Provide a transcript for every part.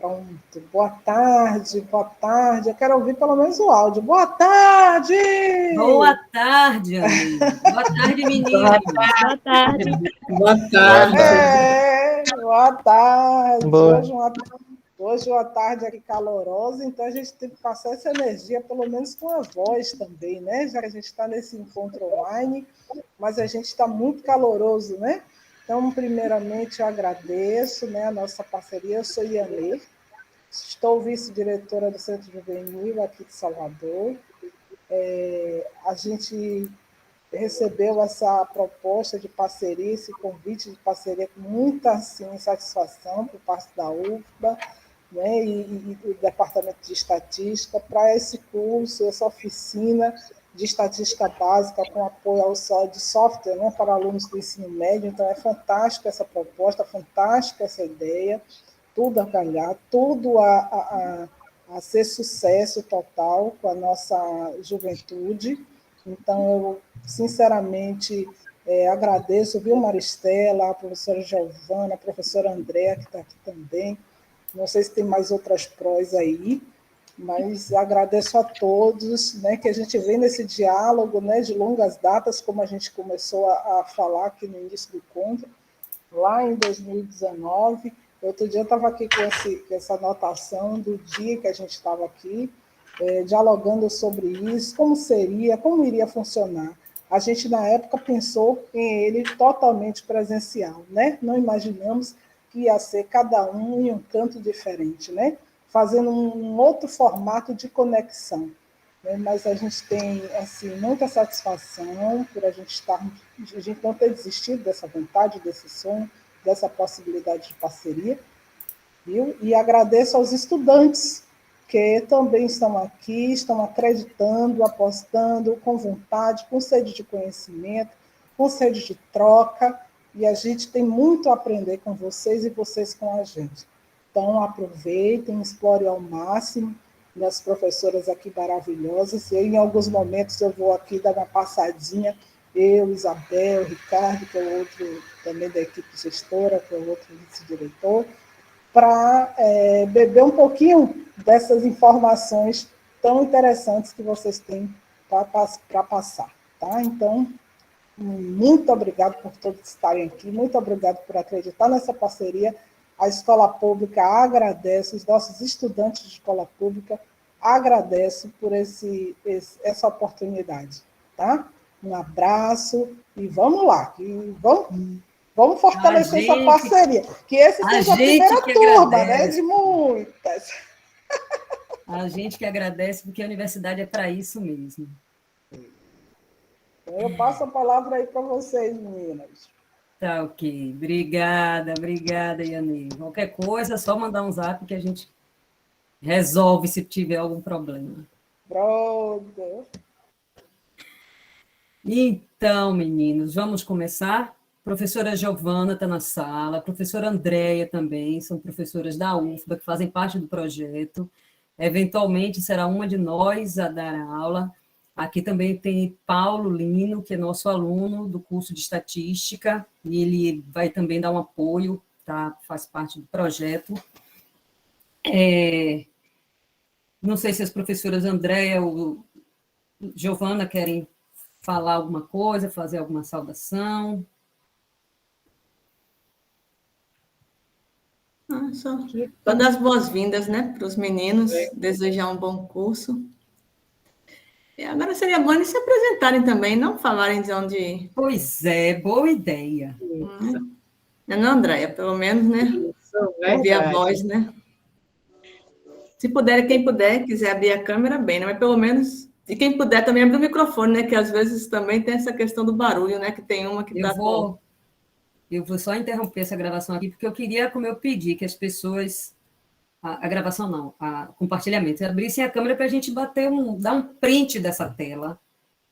Pronto. Boa tarde, boa tarde. Eu quero ouvir pelo menos o áudio. Boa tarde! Boa tarde, Anny. Boa tarde, meninas. Boa tarde. Boa tarde. Boa tarde. Boa. Hoje uma tarde aqui calorosa, então a gente tem que passar essa energia, pelo menos com a voz também, né? Já que a gente está nesse encontro online, mas a gente está muito caloroso, né? Então, primeiramente, eu agradeço, né, a nossa parceria. Eu sou Ianê, estou vice-diretora do Centro Juvenil aqui de Salvador. A gente recebeu essa proposta de parceria, esse convite de parceria com muita assim, satisfação por parte da UFBA, né, e do Departamento de Estatística para esse curso, essa oficina de estatística básica com apoio ao de software, né, para alunos do ensino médio. Então, é fantástica essa proposta, fantástica essa ideia, tudo a calhar, tudo a ser sucesso total com a nossa juventude. Então, eu, sinceramente, agradeço, viu, Maristela, a professora Giovana, a professora Andréa, que está aqui também. Não sei se tem mais outras prós aí, mas agradeço a todos, né, que a gente vem nesse diálogo, né, de longas datas, como a gente começou a falar aqui no início do encontro, lá em 2019. Outro dia eu estava aqui com essa anotação do dia que a gente estava aqui, dialogando sobre isso, como seria, como iria funcionar. A gente, na época, pensou em ele totalmente presencial, né? Não imaginamos que ia ser cada um em um canto diferente, né? Fazendo um outro formato de conexão. Né? Mas a gente tem assim, muita satisfação por a gente não ter desistido dessa vontade, desse sonho, dessa possibilidade de parceria. Viu? E agradeço aos estudantes que também estão aqui, estão acreditando, apostando, com vontade, com sede de conhecimento, com sede de troca, e a gente tem muito a aprender com vocês e vocês com a gente. Então, aproveitem, explorem ao máximo, minhas professoras aqui maravilhosas, e em alguns momentos eu vou aqui dar uma passadinha, eu, Isabel, Ricardo, que é o outro também da equipe gestora, que é o outro vice-diretor, para beber um pouquinho dessas informações tão interessantes que vocês têm para passar. Tá? Então, muito obrigado por todos estarem aqui, muito obrigado por acreditar nessa parceria. A Escola Pública agradece, os nossos estudantes de escola pública agradecem por essa oportunidade. Tá? Um abraço e vamos lá, vamos fortalecer essa parceria, que esse seja a primeira turma, né, de muitas. A gente que agradece, porque a universidade é para isso mesmo. Então, eu passo a palavra aí para vocês, meninas. Tá, ok. Obrigada, Ianê. Qualquer coisa, é só mandar um zap que a gente resolve se tiver algum problema. Pronto. Então, meninos, vamos começar? Professora Giovana está na sala, a professora Andréia também, são professoras da UFBA, que fazem parte do projeto. Eventualmente, será uma de nós a dar a aula. Aqui também tem Paulo Lino, que é nosso aluno do curso de Estatística, e ele vai também dar um apoio, tá? Faz parte do projeto. Não sei se as professoras Andréia ou Giovana querem falar alguma coisa, fazer alguma saudação. Só dar as boas-vindas, né, para os meninos, desejar um bom curso. E agora seria bom eles se apresentarem também, não falarem de onde... Pois é, boa ideia. Não, Andréia, pelo menos, né, ouvir a voz, né? Se puder, quem puder, quiser abrir a câmera, bem, né? Mas pelo menos... E quem puder também abrir o microfone, né? Que às vezes também tem essa questão do barulho, né? Que tem uma que está com... Eu vou só interromper essa gravação aqui, porque eu queria, como eu pedi, que as pessoas... A gravação não, a compartilhamento. Abrissem a câmera para a gente dar um print dessa tela.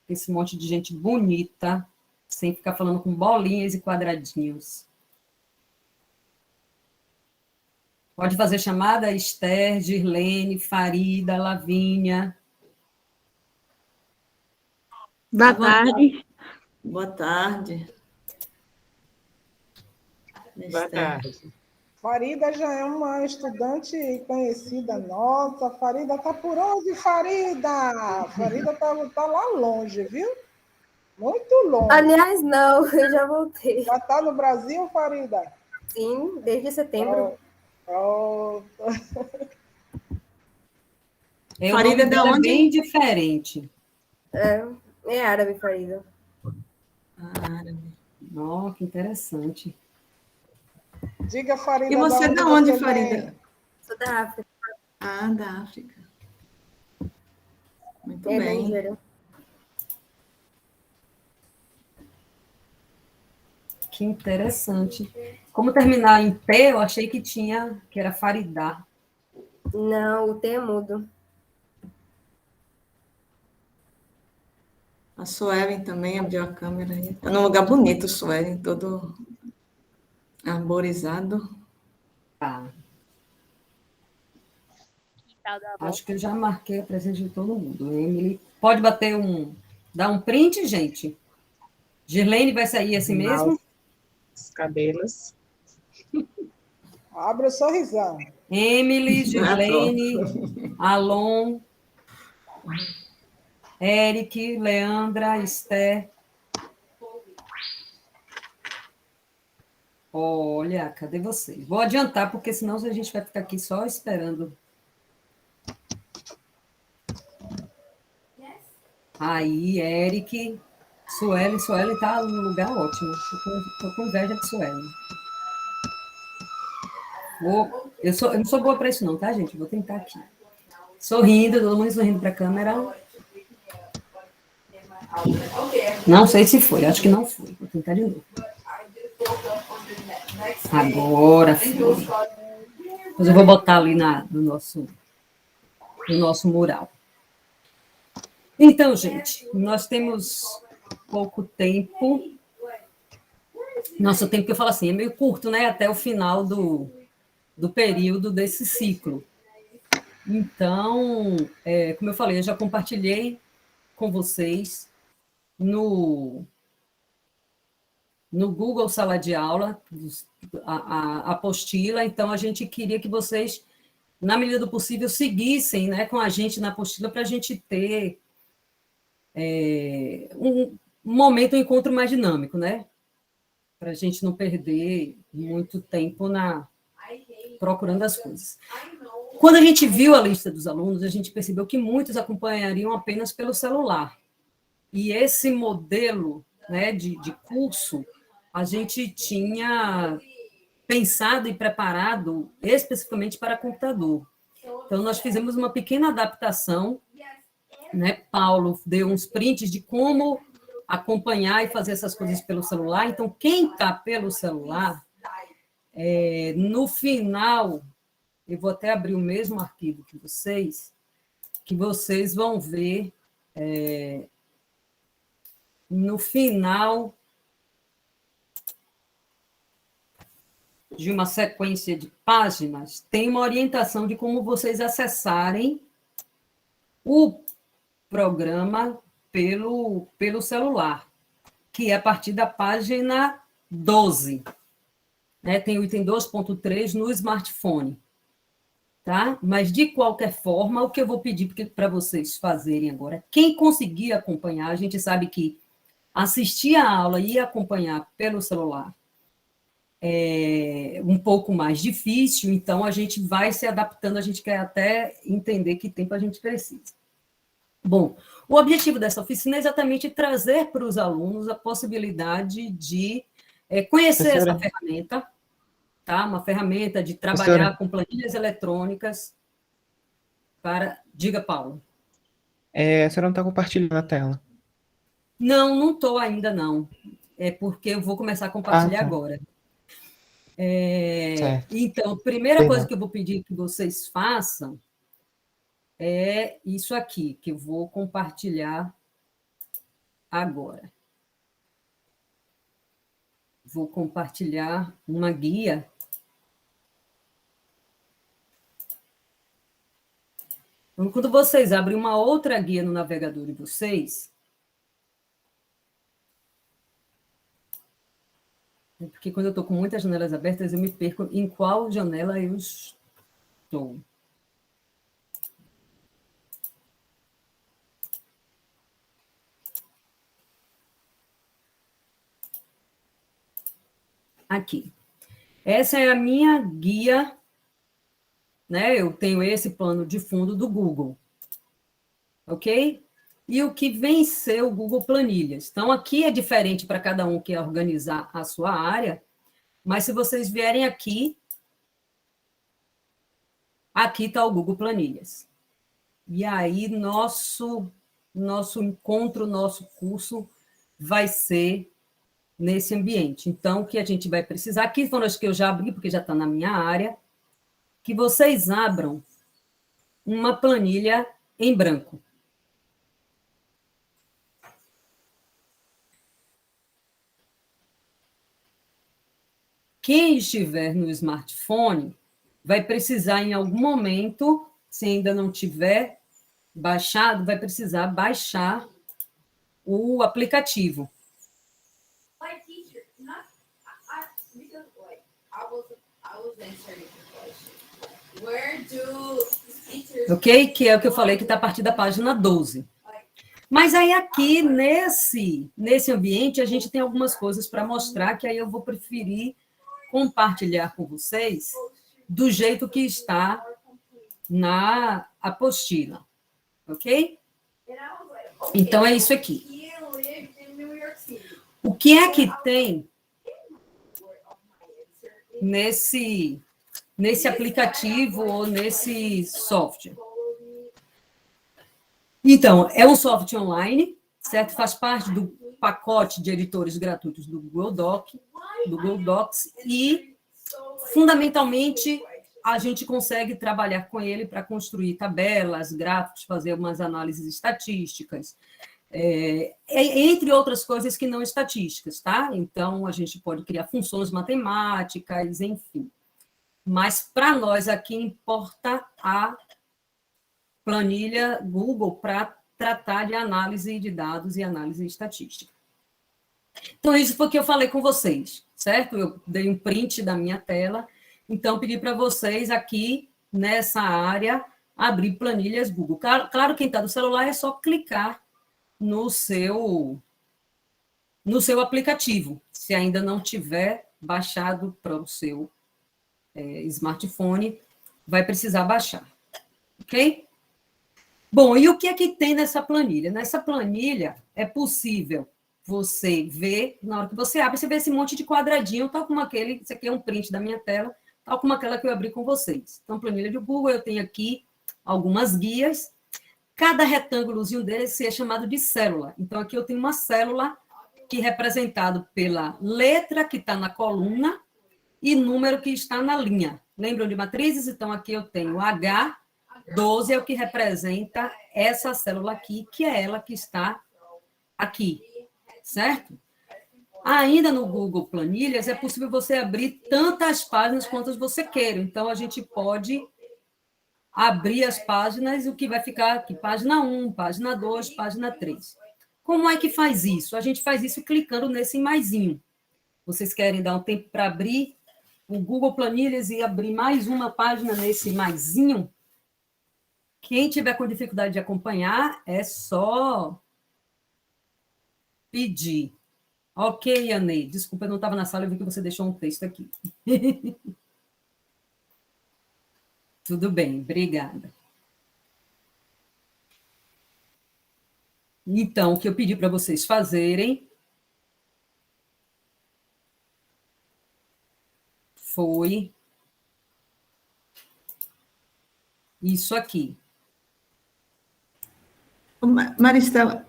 Esse monte de gente bonita, sem ficar falando com bolinhas e quadradinhos. Pode fazer chamada, Esther, Girlene, Farida, Lavínia. Boa tarde. Boa tarde. Boa tarde. Farida já é uma estudante conhecida nossa. Farida está por onde, Farida? Farida está lá longe, viu? Muito longe. Aliás, não, eu já voltei. Já está no Brasil, Farida? Sim, desde setembro. O Farida nome da dela é onde? bem diferente. É árabe, Farida. Árabe. Oh, que interessante. Diga, Farida, E você de da onde, você Farida? vem? Sou da África. Ah, da África. Muito É, da bem. Nigéria. Que interessante. Como terminar em P, eu achei que era Faridá. Não, o T é mudo. A Suelen também abriu a câmera aí. Está num lugar bonito, Suelen, todo arborizado. Tá. Acho que eu já marquei a presença de todo mundo. Emily, pode dar um print, gente? Girlene vai sair assim mesmo? Os cabelos. Abra o sorrisão. Emily, Girlene, Alon, Eric, Leandra, Esther. Olha, cadê vocês? Vou adiantar, porque senão a gente vai ficar aqui só esperando. Aí, Eric, Suelen está num lugar ótimo. Estou com inveja de Suelen. Eu não sou boa para isso não, tá, gente? Vou tentar aqui. Sorrindo, todo mundo sorrindo para a câmera. Não sei se foi, acho que não foi. Vou tentar de novo. Agora foi. Depois eu vou botar ali no nosso mural. Então, gente, nós temos pouco tempo. Nosso tempo, que eu falo assim, é meio curto, né? Até o final do período desse ciclo. Então, como eu falei, eu já compartilhei com vocês no Google Sala de Aula a apostila. Então, a gente queria que vocês, na medida do possível, seguissem, né, com a gente na apostila para a gente ter um momento, um encontro mais dinâmico, né? Para a gente não perder muito tempo procurando as coisas. Quando a gente viu a lista dos alunos, a gente percebeu que muitos acompanhariam apenas pelo celular. E esse modelo, né, de curso, a gente tinha pensado e preparado especificamente para computador. Então, nós fizemos uma pequena adaptação, né? Paulo deu uns prints de como acompanhar e fazer essas coisas pelo celular. Então, quem está pelo celular, no final, eu vou até abrir o mesmo arquivo que vocês vão ver no final de uma sequência de páginas, tem uma orientação de como vocês acessarem o programa pelo celular, que é a partir da página 12. Né? Tem o item 2.3 no smartphone. Tá? Mas, de qualquer forma, o que eu vou pedir para vocês fazerem agora, quem conseguir acompanhar, a gente sabe que assistir a aula e acompanhar pelo celular é um pouco mais difícil, então a gente vai se adaptando, a gente quer até entender que tempo a gente precisa. Bom, o objetivo dessa oficina é exatamente trazer para os alunos a possibilidade de conhecer essa ferramenta, tá? Uma ferramenta de trabalhar com planilhas eletrônicas Diga, Paulo. A senhora não está compartilhando a tela. Não estou ainda, não. É porque eu vou começar a compartilhar agora. Então, a primeira coisa que eu vou pedir que vocês façam é isso aqui, que eu vou compartilhar agora. Vou compartilhar uma guia. Então, quando vocês abrem uma outra guia no navegador de vocês, Porque quando eu estou com muitas janelas abertas, eu me perco em qual janela eu estou. Aqui. Essa é a minha guia, né? Eu tenho esse plano de fundo do Google, ok? E o que vem ser o Google Planilhas. Então, aqui é diferente para cada um que quer organizar a sua área, mas se vocês vierem aqui, aqui está o Google Planilhas. E aí, nosso encontro, nosso curso vai ser nesse ambiente. Então, o que a gente vai precisar, aqui foram as que eu já abri, porque já está na minha área, que vocês abram uma planilha em branco. Quem estiver no smartphone vai precisar, em algum momento, se ainda não tiver baixado, vai precisar baixar o aplicativo. Ok? Que é o que eu falei, que está a partir da página 12. Mas aí aqui, nesse ambiente, a gente tem algumas coisas para mostrar, que aí eu vou preferir compartilhar com vocês do jeito que está na apostila. Ok? Então, é isso aqui. O que é que tem nesse aplicativo ou nesse software? Então, é um software online, certo? Faz parte do pacote de editores gratuitos do Google Docs, e, fundamentalmente, a gente consegue trabalhar com ele para construir tabelas, gráficos, fazer umas análises estatísticas, entre outras coisas que não estatísticas, tá? Então, a gente pode criar funções matemáticas, enfim. Mas, para nós, aqui importa a planilha Google para tratar de análise de dados e análise estatística. Então, isso foi o que eu falei com vocês, certo? Eu dei um print da minha tela, então pedi para vocês aqui, nessa área, abrir planilhas Google. Claro, quem está no celular é só clicar no seu aplicativo, se ainda não tiver baixado para o seu smartphone, vai precisar baixar, ok? Bom, e o que é que tem nessa planilha? Nessa planilha é possível você ver, na hora que você abre, você vê esse monte de quadradinho, tal como aquele, isso aqui é um print da minha tela, tal como aquela que eu abri com vocês. Então, planilha de Google, eu tenho aqui algumas guias, cada retângulozinho desse é chamado de célula. Então, aqui eu tenho uma célula que é representado pela letra que está na coluna e número que está na linha. Lembram de matrizes? Então, aqui eu tenho H12, é o que representa essa célula aqui, que é ela que está aqui, certo? Ainda no Google Planilhas, é possível você abrir tantas páginas quantas você queira. Então, a gente pode abrir as páginas, o que vai ficar aqui, página 1, página 2, página 3. Como é que faz isso? A gente faz isso clicando nesse maisinho. Vocês querem dar um tempo para abrir o Google Planilhas e abrir mais uma página nesse maisinho? Quem tiver com dificuldade de acompanhar, é só pedir. Ok, Anei. Desculpa, eu não estava na sala, eu vi que você deixou um texto aqui. Tudo bem, obrigada. Então, o que eu pedi para vocês fazerem foi isso aqui. Maristela,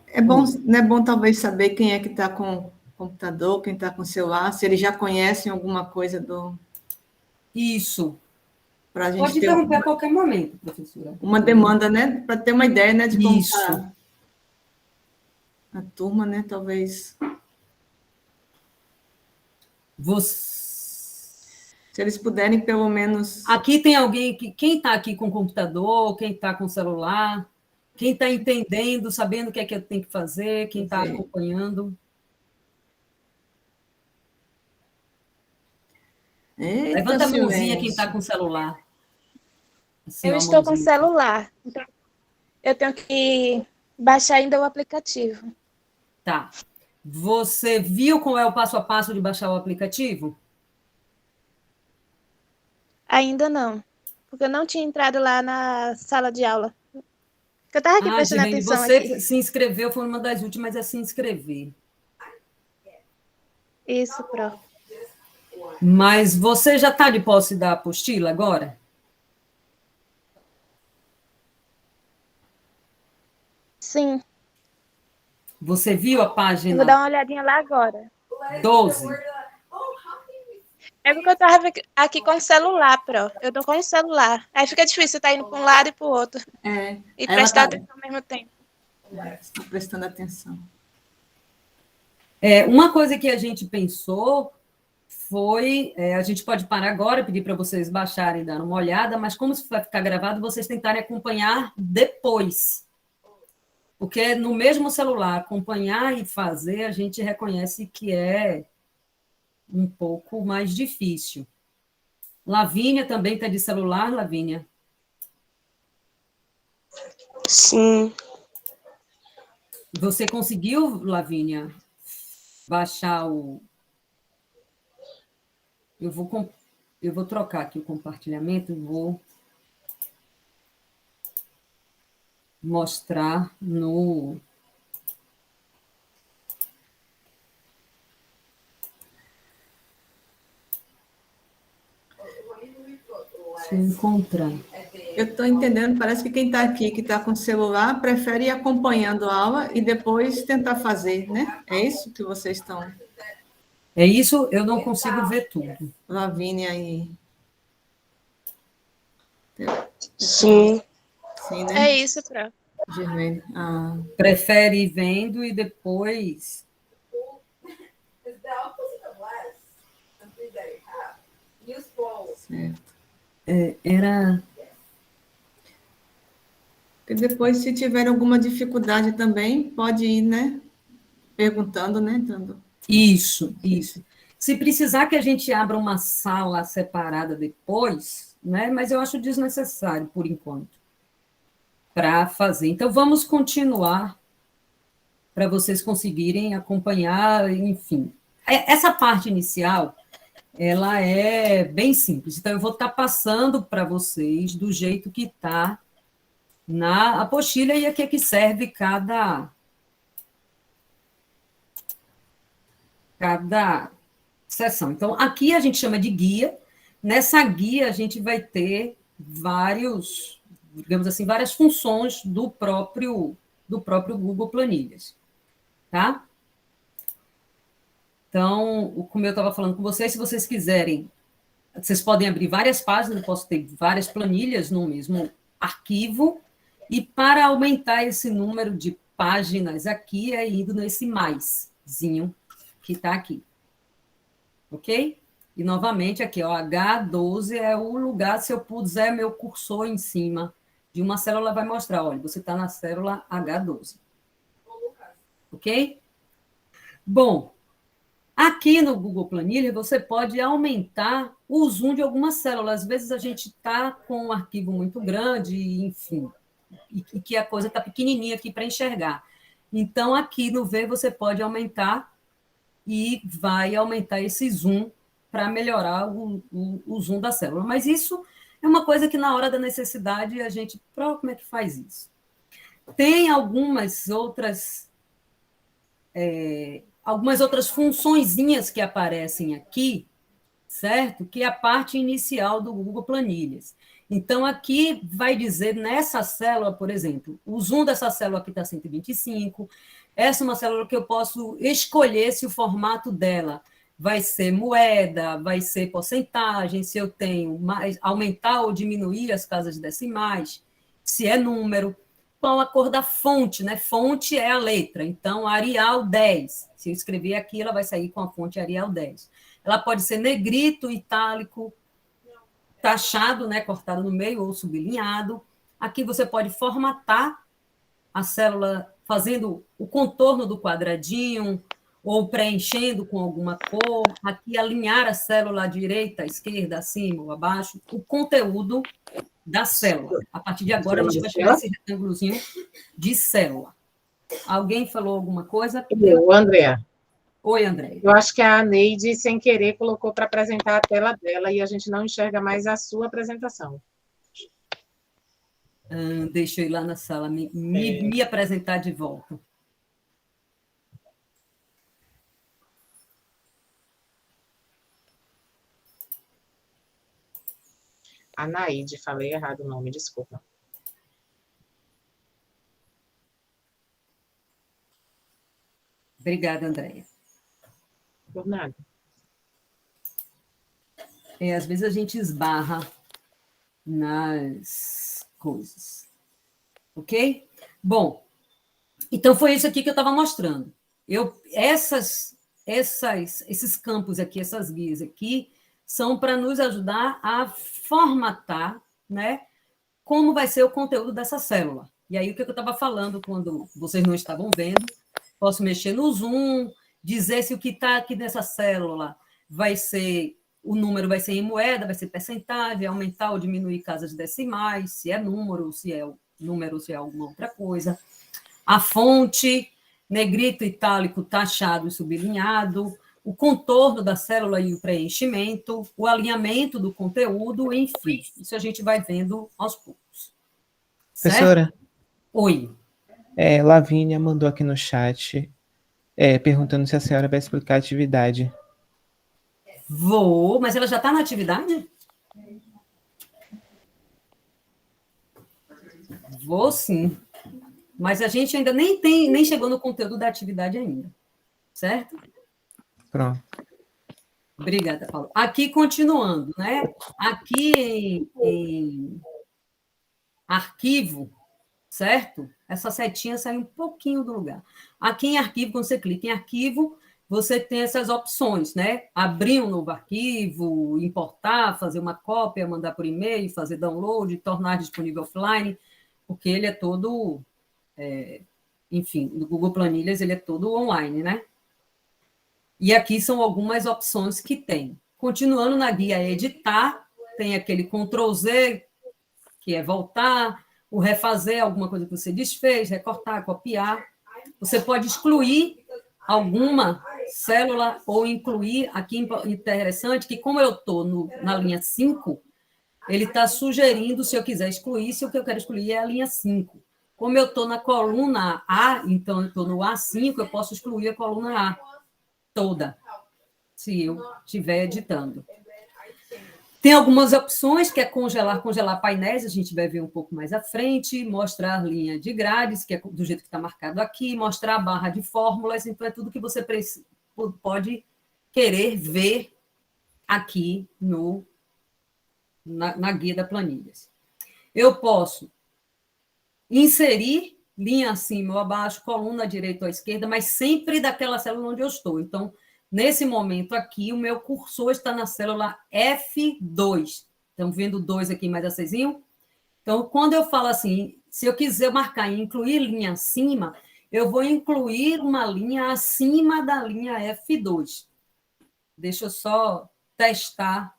não é bom talvez saber quem é que está com o computador, quem está com o celular, se eles já conhecem alguma coisa do... Isso. Para a gente Pode ter interromper a qualquer momento, professora. uma demanda, né? Para ter uma ideia, né, de como Isso. está a turma, né? Talvez. Se eles puderem, pelo menos. Aqui tem alguém que. Quem está aqui com o computador, quem está com o celular, quem está entendendo, sabendo o que é que eu tenho que fazer, quem está acompanhando. Eita, Levanta a mãozinha quem silêncio. está com celular. Assim, Eu ó, a estou com mãozinha. celular, então eu tenho que baixar ainda o aplicativo. Tá. Você viu qual é o passo a passo de baixar o aplicativo? Ainda não, porque eu não tinha entrado lá na sala de aula. Eu estava aqui prestando Dirlene, atenção aqui. você se inscreveu, foi uma das últimas a se inscrever. Isso, Pro. Mas você já está de posse da apostila agora? Sim, Você viu a eu vou dar página uma olhadinha lá agora. 12? É porque eu estava aqui com o celular, Pro. Eu tô com o celular. Aí fica difícil estar indo para um lado e para o outro. E Ela prestar está atenção ao mesmo tempo. prestando atenção. Uma coisa que a gente pensou foi, a gente pode parar agora, pedir para vocês baixarem e dar uma olhada, mas como isso vai ficar gravado, vocês tentarem acompanhar depois. Porque no mesmo celular, acompanhar e fazer, a gente reconhece que é um pouco mais difícil. Lavínia também está de celular, Lavínia? Sim. Você conseguiu, Lavínia, baixar o... Eu vou trocar aqui o compartilhamento e vou mostrar no... Deixa eu encontrar. Eu estou entendendo, parece que quem está aqui, que está com o celular, prefere ir acompanhando a aula e depois tentar fazer, né? É isso que vocês estão... É isso, eu não consigo ver tudo. Lavínia e... Sim. Sim, né? É isso, Pro. Germane. Ah, Prefere ir vendo e depois... certo. Era... E depois, se tiver alguma dificuldade também, pode ir, né? Perguntando, né? Dando. Isso. Se precisar que a gente abra uma sala separada depois, né? Mas eu acho desnecessário, por enquanto, para fazer. Então, vamos continuar para vocês conseguirem acompanhar, enfim. Essa parte inicial, ela é bem simples. Então, eu vou estar passando para vocês do jeito que está na apostila e a que serve cada sessão. Então, aqui a gente chama de guia. Nessa guia, a gente vai ter digamos assim, várias funções do próprio Google Planilhas. Tá? Então, como eu estava falando com vocês, se vocês quiserem, vocês podem abrir várias páginas, eu posso ter várias planilhas no mesmo arquivo, e para aumentar esse número de páginas aqui, é indo nesse maisinho que está aqui. Ok? E, novamente, aqui, ó, H12 é o lugar, se eu puser meu cursor em cima de uma célula, vai mostrar, olha, você está na célula H12. Ok? Bom, aqui no Google Planilha, você pode aumentar o zoom de algumas células. Às vezes, a gente está com um arquivo muito grande, enfim, e que a coisa está pequenininha aqui para enxergar. Então, aqui no V, você pode aumentar e vai aumentar esse zoom para melhorar o zoom da célula. Mas isso é uma coisa que, na hora da necessidade, a gente... Como é que faz isso? Tem algumas outras funçõezinhas que aparecem aqui, certo? Que é a parte inicial do Google Planilhas. Então, aqui vai dizer, nessa célula, por exemplo, o zoom dessa célula aqui está 125, essa é uma célula que eu posso escolher se o formato dela vai ser moeda, vai ser porcentagem, se eu tenho aumentar ou diminuir as casas decimais, se é número, qual a cor da fonte, né? Fonte é a letra, então Arial 10. Se eu escrever aqui, ela vai sair com a fonte Arial 10. Ela pode ser negrito, itálico, taxado, né? Cortado no meio ou sublinhado. Aqui você pode formatar a célula fazendo o contorno do quadradinho, ou preenchendo com alguma cor, aqui alinhar a célula à direita, à esquerda, acima ou abaixo, o conteúdo da célula. A partir de agora, a gente vai chamar esse retângulozinho de célula. Alguém falou alguma coisa? Eu, Andréa. Oi, Andréia. Eu acho que a Neide, sem querer, colocou para apresentar a tela dela e a gente não enxerga mais a sua apresentação. Deixa eu ir lá na sala me apresentar de volta. A Naide, falei errado o nome, desculpa. Obrigada, Andréia. Por nada. Às vezes a gente esbarra nas coisas. Ok? Bom, então foi isso aqui que eu estava mostrando. Esses campos aqui, essas guias aqui, são para nos ajudar a formatar, né, como vai ser o conteúdo dessa célula. E aí, o que eu estava falando quando vocês não estavam vendo, posso mexer no zoom, dizer se o que está aqui nessa célula vai ser, o número vai ser em moeda, vai ser percentagem, aumentar ou diminuir casas decimais, se é número, se é número, se é alguma outra coisa. A fonte, negrito, itálico, taxado e sublinhado, o contorno da célula e o preenchimento, o alinhamento do conteúdo, enfim. Isso a gente vai vendo aos poucos. Certo? Professora? Oi. Lavínia mandou aqui no chat, perguntando se a senhora vai explicar a atividade. Vou, mas ela já está na atividade? Vou sim. Mas a gente ainda nem chegou no conteúdo da atividade ainda. Certo? Pronto. Obrigada, Paulo. Aqui, continuando, né? Aqui em arquivo, certo? Essa setinha sai um pouquinho do lugar. Aqui em arquivo, quando você clica em arquivo, você tem essas opções, né? Abrir um novo arquivo, importar, fazer uma cópia, mandar por e-mail, fazer download, tornar disponível offline, porque ele é todo, enfim, no Google Planilhas ele é todo online, né? E aqui são algumas opções que tem. Continuando na guia editar, tem aquele Ctrl+Z, que é voltar, o refazer alguma coisa que você desfez, recortar, copiar. Você pode excluir alguma célula ou incluir, aqui interessante, que como eu estou na linha 5, ele está sugerindo, se eu quiser excluir, se o que eu quero excluir é a linha 5. Como eu estou na coluna A, então eu estou no A5, eu posso excluir a coluna A toda, se eu estiver editando. Tem algumas opções, que é congelar painéis, a gente vai ver um pouco mais à frente, mostrar linha de grades, que é do jeito que está marcado aqui, mostrar a barra de fórmulas, então é tudo que você pode querer ver aqui na guia da planilhas. Eu posso inserir linha acima ou abaixo, coluna à direita ou à esquerda, mas sempre daquela célula onde eu estou. Então, nesse momento aqui, o meu cursor está na célula F2. Estão vendo 2 aqui mais acesinho? Então, quando eu falo assim, se eu quiser marcar e incluir linha acima, eu vou incluir uma linha acima da linha F2. Deixa eu só testar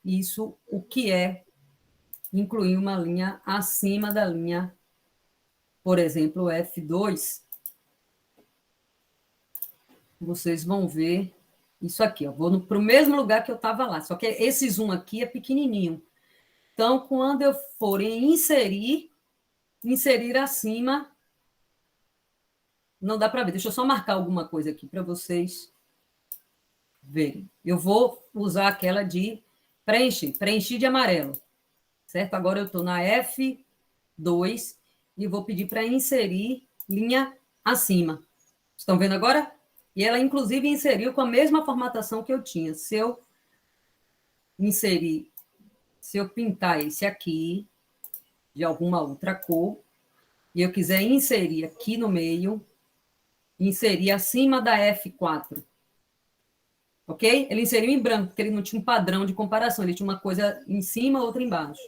isso, o que é incluir uma linha acima da linha, por exemplo, F2. Vocês vão ver isso aqui. Eu vou para o mesmo lugar que eu estava lá, só que esse zoom aqui é pequenininho. Então, quando eu for em inserir acima, não dá para ver. Deixa eu só marcar alguma coisa aqui para vocês verem. Eu vou usar aquela de preencher de amarelo, certo? Agora eu estou na F2 e vou pedir para inserir linha acima. Estão vendo agora? E ela, inclusive, inseriu com a mesma formatação que eu tinha. Se eu pintar esse aqui de alguma outra cor, e eu quiser inserir aqui no meio, inserir acima da F4, ok? Ele inseriu em branco, porque ele não tinha um padrão de comparação, ele tinha uma coisa em cima, outra embaixo.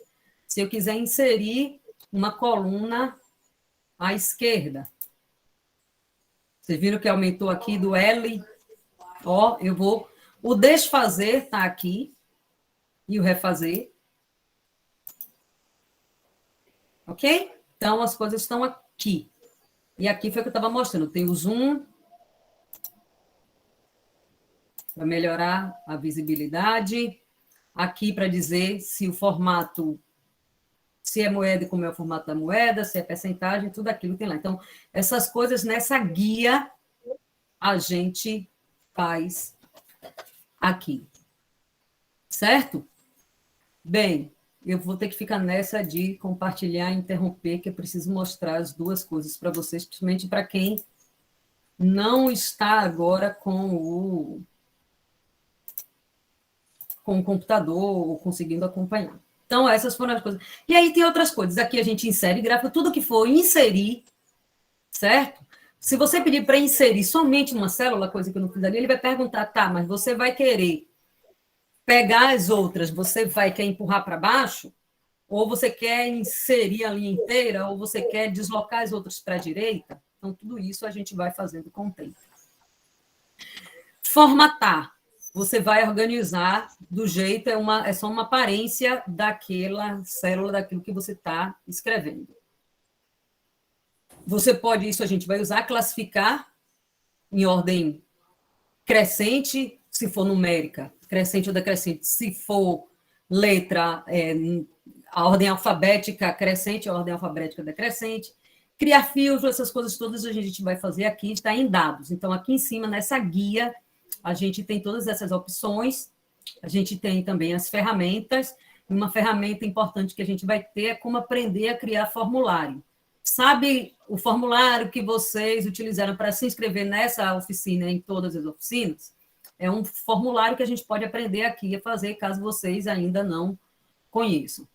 Se eu quiser inserir uma coluna à esquerda, vocês viram que aumentou aqui do L Ó, eu vou... O desfazer está aqui e o refazer. Ok? Então, as coisas estão aqui. E aqui foi o que eu estava mostrando. Tem o zoom para melhorar a visibilidade. Aqui para dizer se o formato, se é moeda e como é o formato da moeda, se é percentagem, tudo aquilo tem lá. Então, essas coisas nessa guia a gente faz aqui. Certo? Bem, eu vou ter que ficar nessa de compartilhar e interromper, que eu preciso mostrar as duas coisas para vocês, principalmente para quem não está agora com o computador ou conseguindo acompanhar. Então, essas foram as coisas. E aí tem outras coisas. Aqui a gente insere gráfico, tudo que for inserir, certo? Se você pedir para inserir somente numa célula, coisa que eu não fiz ali, ele vai perguntar, tá, mas você vai querer pegar as outras, você quer empurrar para baixo, ou você quer inserir a linha inteira, ou você quer deslocar as outras para a direita. Então, tudo isso a gente vai fazendo com o tempo. Formatar. Você vai organizar do jeito, é só uma aparência daquela célula, daquilo que você está escrevendo. Você pode, isso a gente vai usar, classificar em ordem crescente, se for numérica, crescente ou decrescente. Se for letra, a ordem alfabética crescente, a ordem alfabética decrescente. Criar fios, essas coisas todas a gente vai fazer aqui, está em dados. Então, aqui em cima, nessa guia, a gente tem todas essas opções, a gente tem também as ferramentas. Uma ferramenta importante que a gente vai ter é como aprender a criar formulário. Sabe o formulário que vocês utilizaram para se inscrever nessa oficina, em todas as oficinas? É um formulário que a gente pode aprender aqui a fazer, caso vocês ainda não conheçam.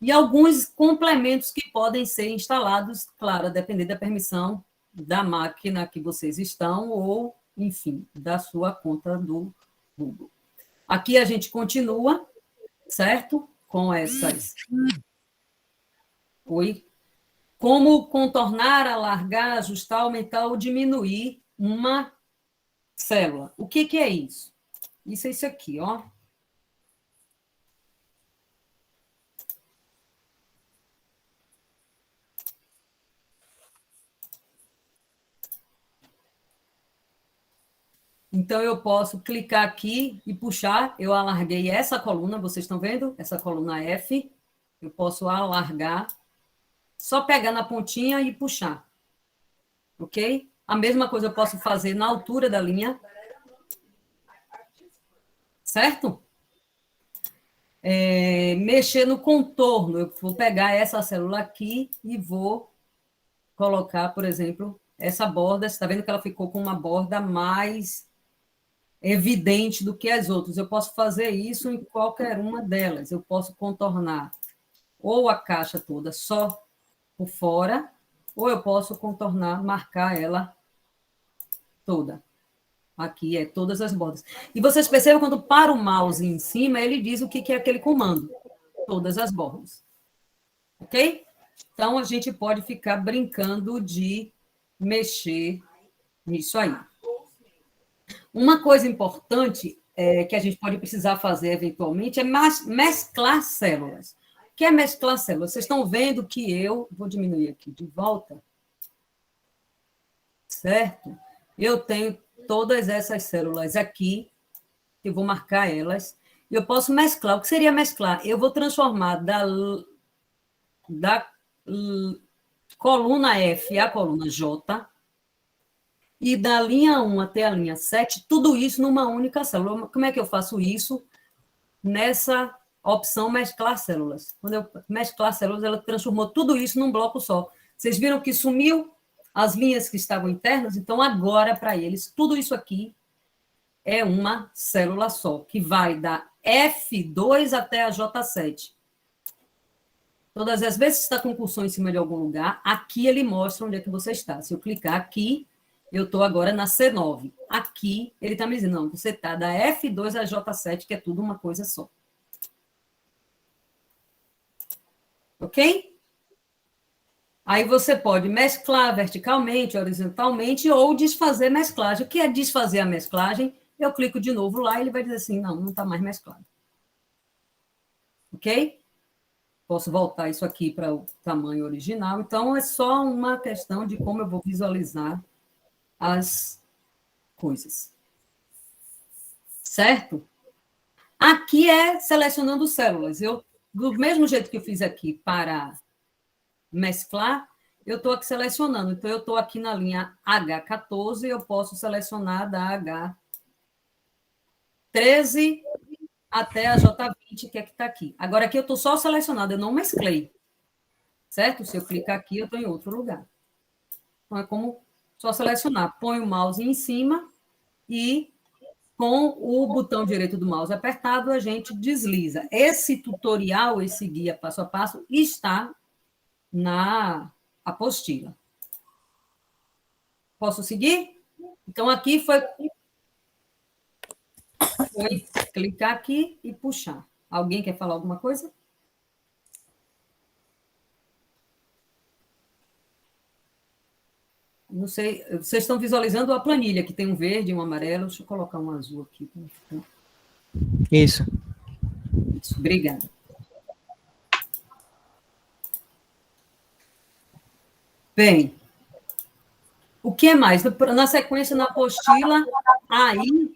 E alguns complementos que podem ser instalados, claro, a depender da permissão da máquina que vocês estão, ou, enfim, da sua conta do Google. Aqui a gente continua, certo? Com essas... Oi? Como contornar, alargar, ajustar, aumentar ou diminuir uma célula. O que é isso? Isso é isso aqui, ó. Então, eu posso clicar aqui e puxar. Eu alarguei essa coluna, vocês estão vendo? Essa coluna F. Eu posso alargar, só pegar na pontinha e puxar. Ok? A mesma coisa eu posso fazer na altura da linha. Certo? Mexer no contorno. Eu vou pegar essa célula aqui e vou colocar, por exemplo, essa borda. Você está vendo que ela ficou com uma borda mais evidente do que as outras. Eu posso fazer isso em qualquer uma delas. Eu posso contornar ou a caixa toda só por fora, ou eu posso contornar, marcar ela toda. Aqui é todas as bordas. E vocês percebem, quando para o mouse em cima, ele diz o que é aquele comando. Todas as bordas. Ok? Então, a gente pode ficar brincando de mexer nisso aí. Uma coisa importante que a gente pode precisar fazer eventualmente é mesclar células. O que é mesclar células? Vocês estão vendo que eu... Vou diminuir aqui de volta. Certo? Eu tenho todas essas células aqui. Eu vou marcar elas. Eu posso mesclar. O que seria mesclar? Eu vou transformar da coluna F à coluna J, e da linha 1 até a linha 7, tudo isso numa única célula. Como é que eu faço isso? Nessa opção mesclar células. Quando eu mesclar células, ela transformou tudo isso num bloco só. Vocês viram que sumiu as linhas que estavam internas? Então, agora, para eles, tudo isso aqui é uma célula só, que vai da F2 até a J7. Todas as vezes que você está com cursor em cima de algum lugar, aqui ele mostra onde é que você está. Se eu clicar aqui, eu estou agora na C9. Aqui, ele está me dizendo, não, você está da F2 a J7, que é tudo uma coisa só. Ok? Aí você pode mesclar verticalmente, horizontalmente, ou desfazer mesclagem. O que é desfazer a mesclagem? eu clico de novo lá e ele vai dizer assim, não está mais mesclado. Ok? Posso voltar isso aqui para o tamanho original. Então, é só uma questão de como eu vou visualizar as coisas. Certo? Aqui é selecionando células. Eu, do mesmo jeito que eu fiz aqui para mesclar, eu estou aqui selecionando. Então, eu estou aqui na linha H14, eu posso selecionar da H13 até a J20, que é que está aqui. Agora, aqui eu estou só selecionando, eu não mesclei. Certo? Se eu clicar aqui, eu estou em outro lugar. Então, é como só selecionar. Põe o mouse em cima e, com o botão direito do mouse apertado, a gente desliza. Esse tutorial, esse guia passo a passo, está na apostila. Posso seguir? Então, aqui foi clicar aqui e puxar. Alguém quer falar alguma coisa? Não sei, vocês estão visualizando a planilha, que tem um verde e um amarelo. Deixa eu colocar um azul aqui. Isso. Isso, obrigada. Bem, o que mais? Na sequência, na apostila, aí...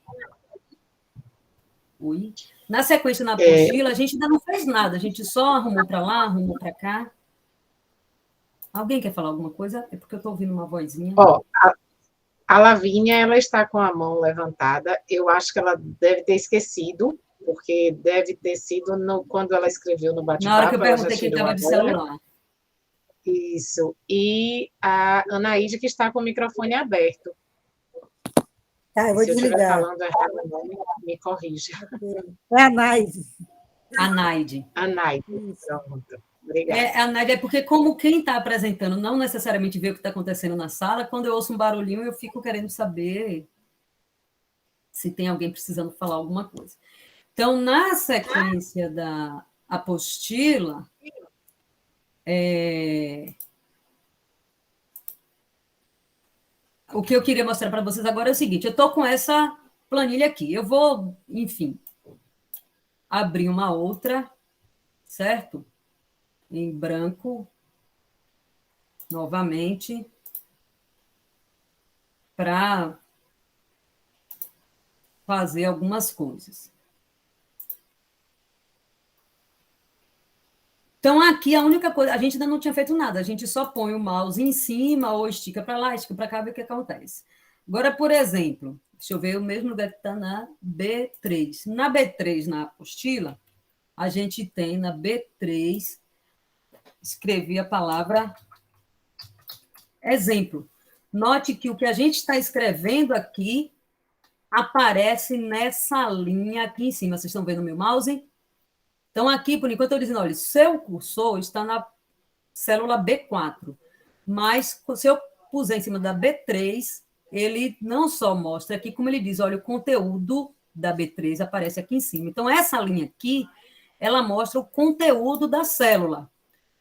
Oi? Na sequência, na apostila, a gente ainda não fez nada, a gente só arrumou para lá, arrumou para cá. Alguém quer falar alguma coisa? É porque eu estou ouvindo uma vozinha. Ó, a Lavínia, ela está com a mão levantada. Eu acho que ela deve ter esquecido, porque deve ter sido quando ela escreveu no bate-papo. Na hora que eu perguntei quem estava de celular. Isso. E a Anaíde, que está com o microfone aberto. Tá, eu vou desligar. Se eu estiver falando errado, me corrija. É a Naide. Anaide. Anaide. Pronto. Obrigada. Anaide, é porque como quem está apresentando não necessariamente vê o que está acontecendo na sala, quando eu ouço um barulhinho, eu fico querendo saber se tem alguém precisando falar alguma coisa. Então, na sequência da apostila, o que eu queria mostrar para vocês agora é o seguinte, eu estou com essa planilha aqui, eu vou, enfim, abrir uma outra, certo? Em branco, novamente, para fazer algumas coisas. Então, aqui a única coisa, a gente ainda não tinha feito nada, a gente só põe o mouse em cima ou estica para lá, estica para cá, ver o que acontece. Agora, por exemplo, deixa eu ver o mesmo lugar que está na B3. Na B3, na apostila, a gente tem na B3, escrevi a palavra exemplo. Note que o que a gente está escrevendo aqui aparece nessa linha aqui em cima. Vocês estão vendo o meu mouse? Então, aqui, por enquanto, eu estou dizendo, olha, seu cursor está na célula B4, mas se eu puser em cima da B3, ele não só mostra aqui, como ele diz, olha, o conteúdo da B3 aparece aqui em cima. Então, essa linha aqui, ela mostra o conteúdo da célula.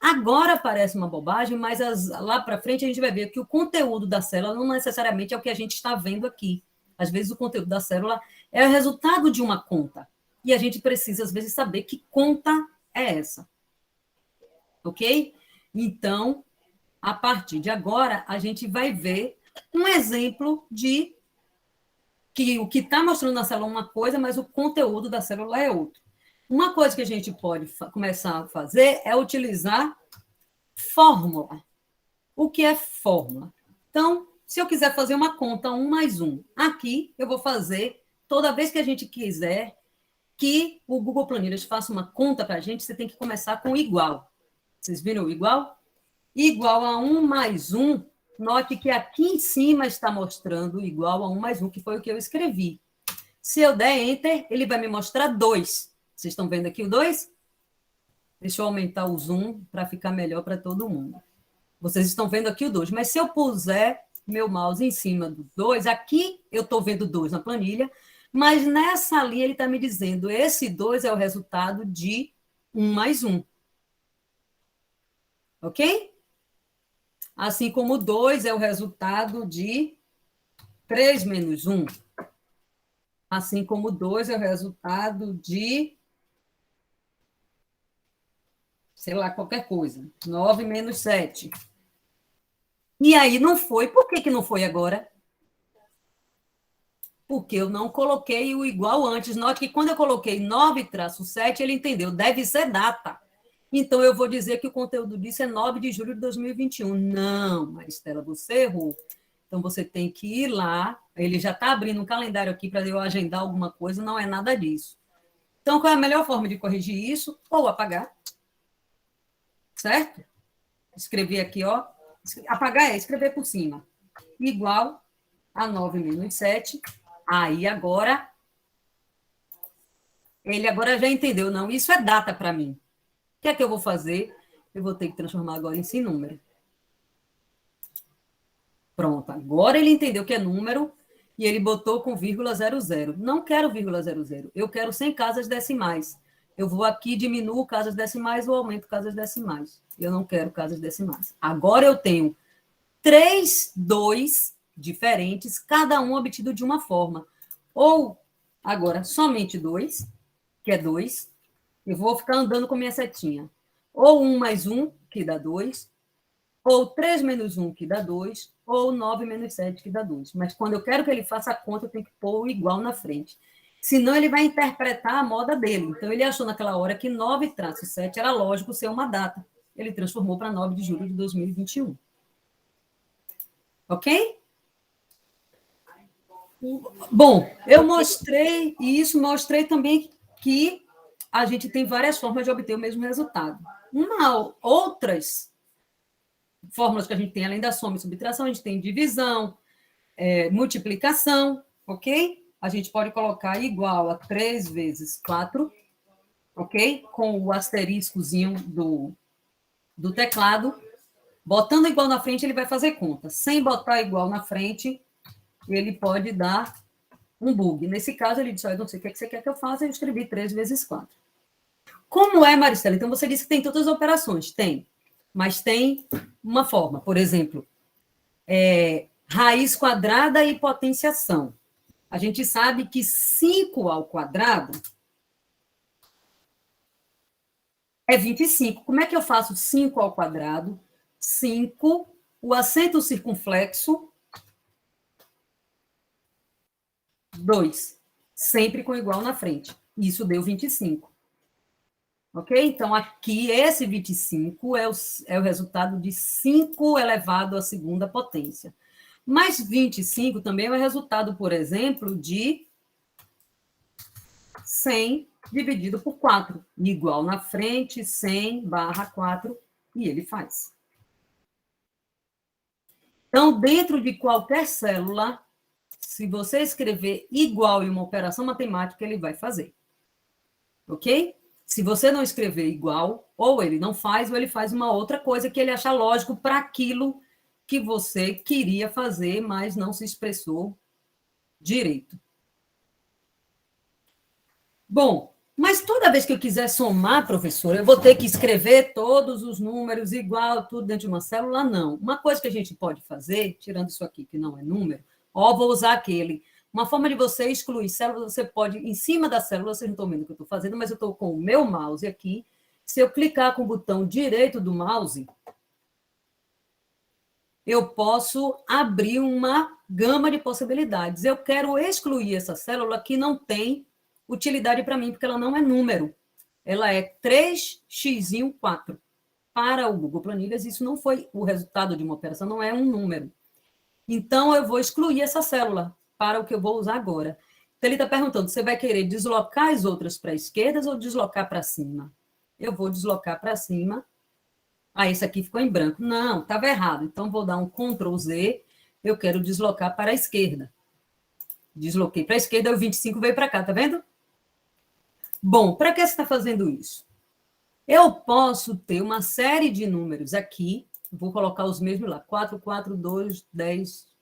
Agora parece uma bobagem, mas lá para frente a gente vai ver que o conteúdo da célula não necessariamente é o que a gente está vendo aqui. Às vezes, o conteúdo da célula é o resultado de uma conta. E a gente precisa, às vezes, saber que conta é essa. Ok? Então, a partir de agora, a gente vai ver um exemplo de que o que está mostrando na célula é uma coisa, mas o conteúdo da célula é outro. Uma coisa que a gente pode começar a fazer é utilizar fórmula. O que é fórmula? Então, se eu quiser fazer uma conta 1 mais 1, aqui eu vou fazer, toda vez que a gente quiser que o Google Planilhas faça uma conta para a gente, você tem que começar com igual. Vocês viram o igual? Igual a 1 mais 1, note que aqui em cima está mostrando igual a 1 mais 1, que foi o que eu escrevi. Se eu der Enter, ele vai me mostrar 2. Vocês estão vendo aqui o 2? Deixa eu aumentar o zoom para ficar melhor para todo mundo. Vocês estão vendo aqui o 2, mas se eu puser meu mouse em cima do 2, aqui eu estou vendo 2 na planilha, mas nessa linha ele está me dizendo, esse 2 é o resultado de 1 mais 1. Ok? Assim como o 2 é o resultado de 3 menos 1. assim como 2 é o resultado de, sei lá, qualquer coisa. 9 menos 7. E aí não foi. Por que não foi agora? Porque eu não coloquei o igual antes. Note que quando eu coloquei 9-7, ele entendeu, deve ser data. Então, eu vou dizer que o conteúdo disso é 9 de julho de 2021. Não, Maristela, você errou. Então, você tem que ir lá. Ele já está abrindo um calendário aqui para eu agendar alguma coisa, não é nada disso. Então, qual é a melhor forma de corrigir isso? Ou apagar. Certo? Escrever aqui, ó. Apagar é escrever por cima. Igual a 9 menos 7. Aí, agora, ele agora já entendeu. Não, isso é data para mim. O que é que eu vou fazer? Eu vou ter que transformar agora em sim número. Pronto, agora ele entendeu que é número e ele botou com vírgula 00. Não quero vírgula 00, eu quero 100 casas decimais. Eu vou aqui, diminuo casas decimais ou aumento casas decimais. Eu não quero casas decimais. Agora eu tenho 3 2 diferentes, cada um obtido de uma forma. Ou, agora, somente 2, que é 2. Eu vou ficar andando com minha setinha. Ou 1 mais 1, que dá 2. Ou 3 menos 1, que dá 2. Ou 9 menos 7, que dá 2. Mas quando eu quero que ele faça a conta, eu tenho que pôr o igual na frente. Senão, ele vai interpretar a moda dele. Então, ele achou naquela hora que 9-7 era lógico ser uma data. Ele transformou para 9 de julho de 2021. Ok? Bom, eu mostrei isso, mostrei também que a gente tem várias formas de obter o mesmo resultado. Outras fórmulas que a gente tem, além da soma e subtração, a gente tem divisão, multiplicação, ok? A gente pode colocar igual a 3 vezes 4, ok? Com o asteriscozinho do teclado. Botando igual na frente, ele vai fazer conta. Sem botar igual na frente, ele pode dar um bug. Nesse caso, ele disse, eu não sei o que você quer que eu faça, eu escrevi 3 vezes 4. Como é, Maristela? Então, você disse que tem todas as operações. Tem. Mas tem uma forma. Por exemplo, raiz quadrada e potenciação. A gente sabe que 5 ao quadrado é 25. Como é que eu faço 5 ao quadrado? 5, o acento circunflexo, 2. Sempre com igual na frente. Isso deu 25. Ok? Então, aqui, esse 25 é o resultado de 5 elevado à segunda potência. Mas 25 também é o resultado, por exemplo, de 100 dividido por 4. Igual na frente, 100 barra 4, e ele faz. Então, dentro de qualquer célula, se você escrever igual em uma operação matemática, ele vai fazer. Ok? Se você não escrever igual, ou ele não faz, ou ele faz uma outra coisa que ele acha lógico para aquilo que você queria fazer, mas não se expressou direito. Bom, mas toda vez que eu quiser somar, professora, eu vou ter que escrever todos os números igual, tudo dentro de uma célula? Não. Uma coisa que a gente pode fazer, tirando isso aqui que não é número, vou usar aquele. Uma forma de você excluir célula, você pode, em cima da célula, vocês não estão vendo o que eu estou fazendo, mas eu estou com o meu mouse aqui. Se eu clicar com o botão direito do mouse, eu posso abrir uma gama de possibilidades. Eu quero excluir essa célula que não tem utilidade para mim, porque ela não é número. Ela é 3x4. Para o Google Planilhas, isso não foi o resultado de uma operação, não é um número. Então, eu vou excluir essa célula para o que eu vou usar agora. Então, ele está perguntando, você vai querer deslocar as outras para a esquerda ou deslocar para cima? Eu vou deslocar para cima. Esse aqui ficou em branco. Não, estava errado. Então, vou dar um Ctrl Z. Eu quero deslocar para a esquerda. Desloquei para a esquerda, o 25 veio para cá, tá vendo? Bom, para que você está fazendo isso? Eu posso ter uma série de números aqui. Vou colocar os mesmos lá. 4, 4, 2, 10.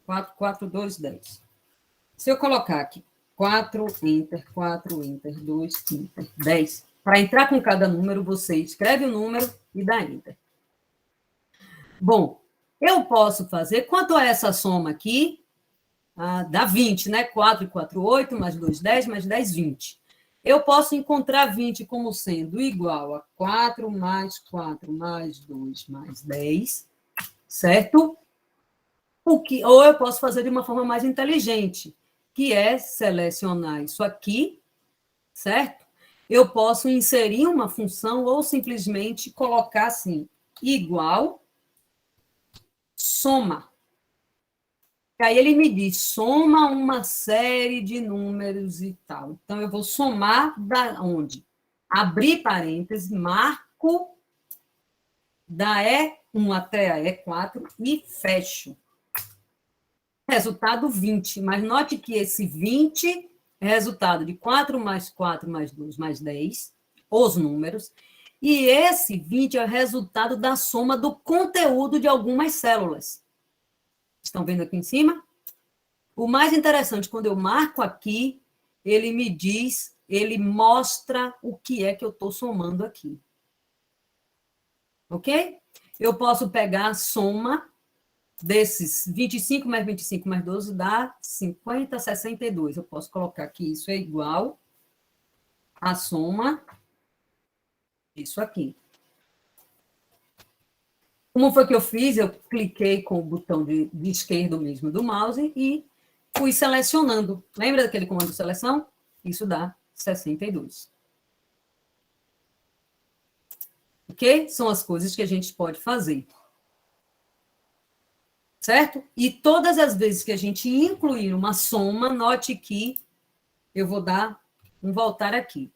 4, 4, 2, 10. Se eu colocar aqui 4, Enter, 4, Enter, 2, Enter, 10. Para entrar com cada número, você escreve o número e dá Enter. Bom, eu posso fazer, quanto a essa soma aqui, dá 20, né? 4 e 4, 8, mais 2, 10, mais 10, 20. Eu posso encontrar 20 como sendo igual a 4 mais 4 mais 2 mais 10, certo? Ou eu posso fazer de uma forma mais inteligente, que é selecionar isso aqui, certo? Eu posso inserir uma função ou simplesmente colocar assim, igual, soma. E aí ele me diz, soma uma série de números e tal. Então, eu vou somar da onde? Abrir parênteses, marco da E1 até a E4 e fecho. Resultado 20. Mas note que esse 20 é resultado de 4 mais 4 mais 2 mais 10, os números, e esse 20 é o resultado da soma do conteúdo de algumas células. Estão vendo aqui em cima? O mais interessante, quando eu marco aqui, ele me diz, ele mostra o que é que eu estou somando aqui. Ok? Eu posso pegar a soma desses 25 mais 25 mais 12 dá 50, 62. Eu posso colocar que isso é igual à soma disso aqui. Como foi que eu fiz? Eu cliquei com o botão de esquerdo mesmo do mouse e fui selecionando. Lembra daquele comando de seleção? Isso dá 62. Ok? São as coisas que a gente pode fazer. Certo? E todas as vezes que a gente incluir uma soma, note que eu vou dar um voltar aqui.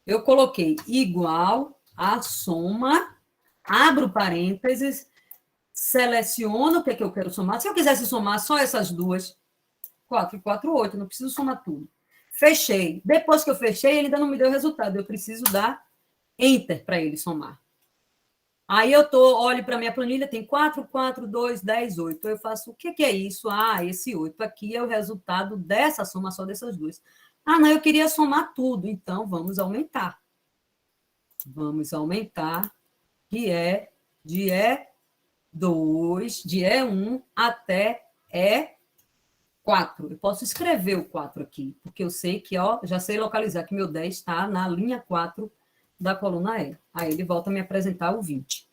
Eu coloquei igual a soma, abro parênteses, seleciono o que é que eu quero somar. Se eu quisesse somar só essas duas, 4 e 4, 8, não preciso somar tudo. Fechei. Depois que eu fechei, ele ainda não me deu o resultado. Eu preciso dar Enter para ele somar. Aí eu olho para a minha planilha, tem 4, 4, 2, 10, 8. Eu faço, o que é isso? Ah, esse 8 aqui é o resultado dessa soma só dessas duas. Ah, não, eu queria somar tudo. Então, vamos aumentar. Vamos aumentar, que é de E2, de E1 até E4. Eu posso escrever o 4 aqui, porque eu sei que, já sei localizar que meu 10 está na linha 4 da coluna E. Aí ele volta a me apresentar o 20.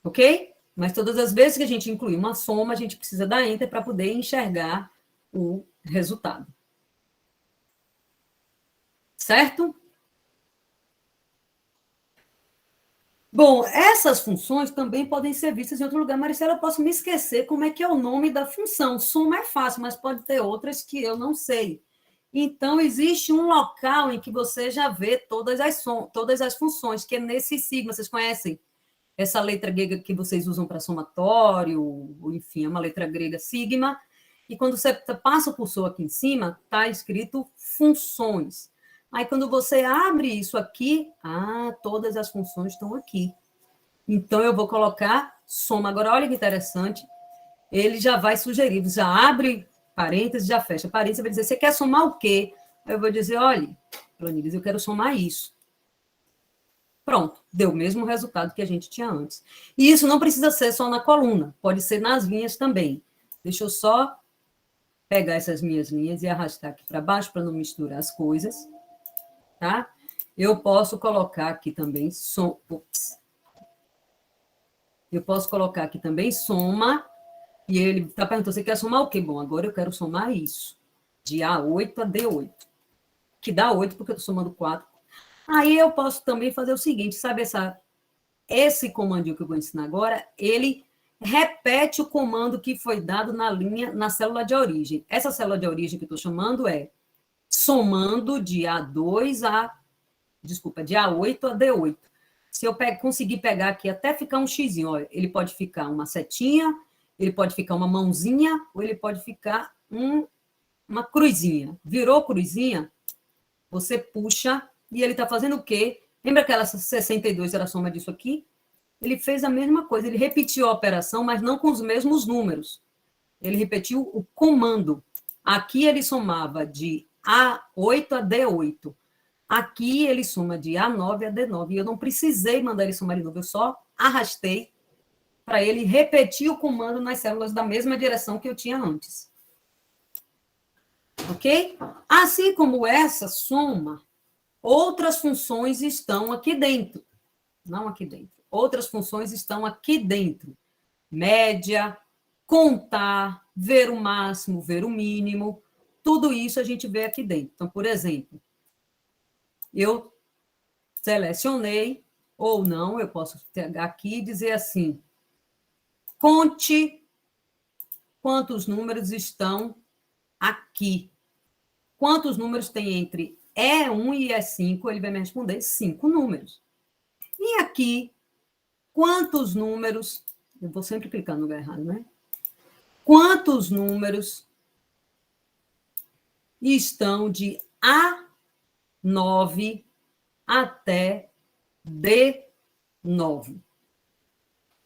Ok? Mas todas as vezes que a gente inclui uma soma, a gente precisa dar Enter para poder enxergar o resultado. Certo? Bom, essas funções também podem ser vistas em outro lugar. Maricela, eu posso me esquecer como é que é o nome da função. Soma é fácil, mas pode ter outras que eu não sei. Então, existe um local em que você já vê todas as funções, que é nesse sigma. Vocês conhecem essa letra grega que vocês usam para somatório, enfim, é uma letra grega sigma. E quando você passa o cursor aqui em cima, está escrito funções. Aí, quando você abre isso aqui, todas as funções estão aqui. Então, eu vou colocar soma. Agora, olha que interessante, ele já vai sugerir, já abre parênteses, já fecha parênteses, vai dizer, você quer somar o quê? Aí eu vou dizer, olha, planilhas, eu quero somar isso. Pronto, deu o mesmo resultado que a gente tinha antes. E isso não precisa ser só na coluna, pode ser nas linhas também. Deixa eu só pegar essas minhas linhas e arrastar aqui para baixo, para não misturar as coisas. Tá? Eu posso colocar aqui também Eu posso colocar aqui também soma, e ele está perguntando, você quer somar o quê? Bom, agora eu quero somar isso, de A8 a D8, que dá 8, porque eu estou somando 4. Aí eu posso também fazer o seguinte, sabe esse comandinho que eu vou ensinar agora, ele repete o comando que foi dado na célula de origem. Essa célula de origem que eu estou chamando é somando de A8 a D8. Se eu conseguir pegar aqui até ficar um xizinho, olha, ele pode ficar uma setinha, ele pode ficar uma mãozinha, ou ele pode ficar uma cruzinha. Virou cruzinha, você puxa, e ele está fazendo o quê? Lembra aquela 62 era a soma disso aqui? Ele fez a mesma coisa, ele repetiu a operação, mas não com os mesmos números. Ele repetiu o comando. Aqui ele somava de A8 a D8. Aqui ele soma de A9 a D9. E eu não precisei mandar ele somar de novo, eu só arrastei para ele repetir o comando nas células da mesma direção que eu tinha antes. Ok? Assim como essa soma, outras funções estão aqui dentro. Não aqui dentro. Outras funções estão aqui dentro. Média, contar, ver o máximo, ver o mínimo. Tudo isso a gente vê aqui dentro. Então, por exemplo, eu selecionei, ou não, eu posso pegar aqui e dizer assim, conte quantos números estão aqui. Quantos números tem entre E1 e E5? Ele vai me responder 5 números. E aqui, quantos números... Eu vou sempre clicar no lugar errado, né? Quantos números estão de A9 até D9?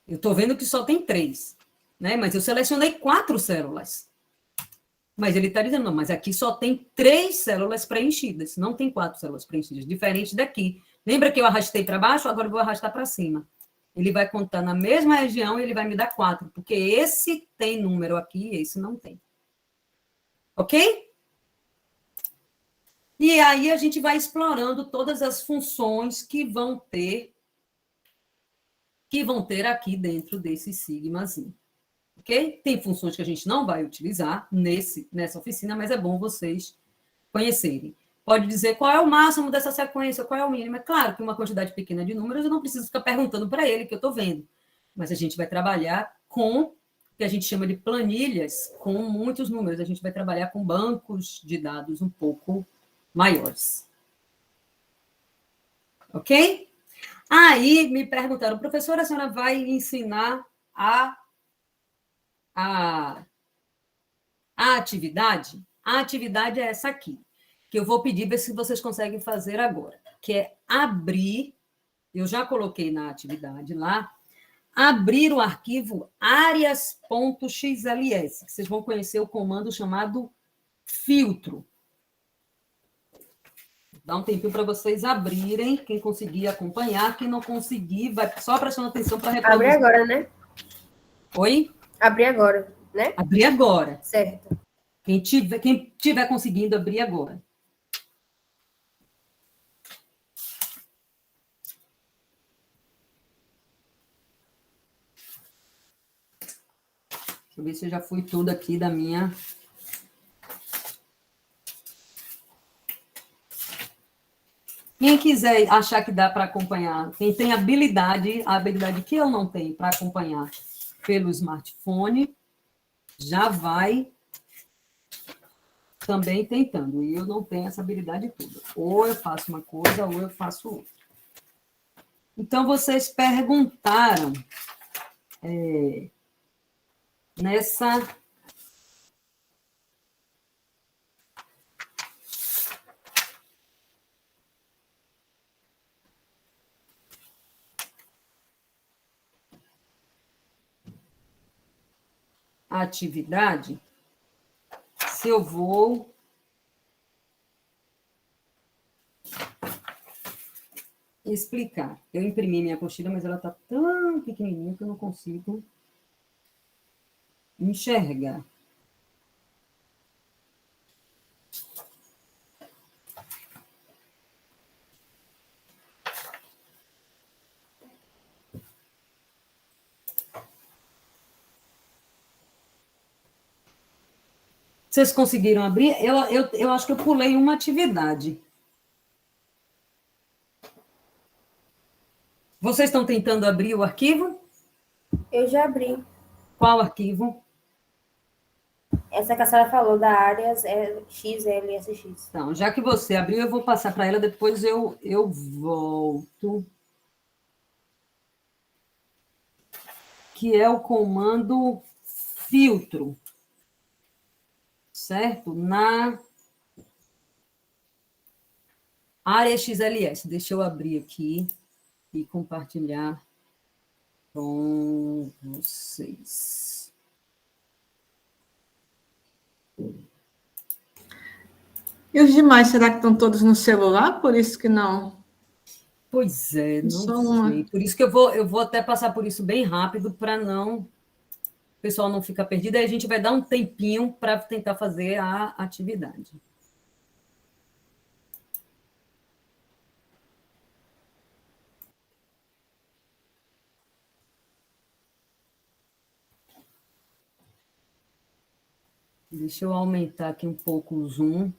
Eu estou vendo que só tem 3, né? Mas eu selecionei 4 células. Mas ele está dizendo, não, mas aqui só tem 3 células preenchidas, não tem 4 células preenchidas, diferente daqui. Lembra que eu arrastei para baixo? Agora eu vou arrastar para cima. Ele vai contar na mesma região e ele vai me dar 4, porque esse tem número aqui e esse não tem. Ok? E aí a gente vai explorando todas as funções que vão ter aqui dentro desse sigmazinho. Ok? Tem funções que a gente não vai utilizar nessa oficina, mas é bom vocês conhecerem. Pode dizer qual é o máximo dessa sequência, qual é o mínimo. É claro que uma quantidade pequena de números eu não preciso ficar perguntando para ele que eu estou vendo. Mas a gente vai trabalhar com o que a gente chama de planilhas com muitos números. A gente vai trabalhar com bancos de dados um pouco maiores. Ok? Aí me perguntaram, professora, a senhora vai ensinar a atividade? A atividade é essa aqui, que eu vou pedir, ver se vocês conseguem fazer agora, que é abrir, eu já coloquei na atividade lá, abrir o arquivo áreas.xls, que vocês vão conhecer o comando chamado filtro. Dá um tempinho para vocês abrirem, quem conseguir acompanhar, quem não conseguir, vai só prestando atenção para reproduzir. Abrir agora, né? Oi? Abrir agora, né? Abrir agora. Certo. Quem tiver conseguindo abrir agora. Deixa eu ver se eu já fui tudo aqui da minha... Quem quiser achar que dá para acompanhar, quem tem habilidade, a habilidade que eu não tenho para acompanhar pelo smartphone, já vai também tentando. E eu não tenho essa habilidade toda. Ou eu faço uma coisa, ou eu faço outra. Então, vocês perguntaram nessa... atividade, se eu vou explicar. Eu imprimi minha apostila, mas ela está tão pequenininha que eu não consigo enxergar. Vocês conseguiram abrir? Eu acho que eu pulei uma atividade. Vocês estão tentando abrir o arquivo? Eu já abri. Qual arquivo? Essa que a senhora falou, da áreas XLSX. Então, já que você abriu, eu vou passar para ela, depois eu volto. Que é o comando filtro. Certo? Na área XLS. Deixa eu abrir aqui e compartilhar com vocês. E os demais, será que estão todos no celular? Por isso que não Pois é, não Só uma. sei. Por isso que eu vou até passar por isso bem rápido para o pessoal não ficar perdido. Aí a gente vai dar um tempinho para tentar fazer a atividade. Deixa eu aumentar aqui um pouco o zoom.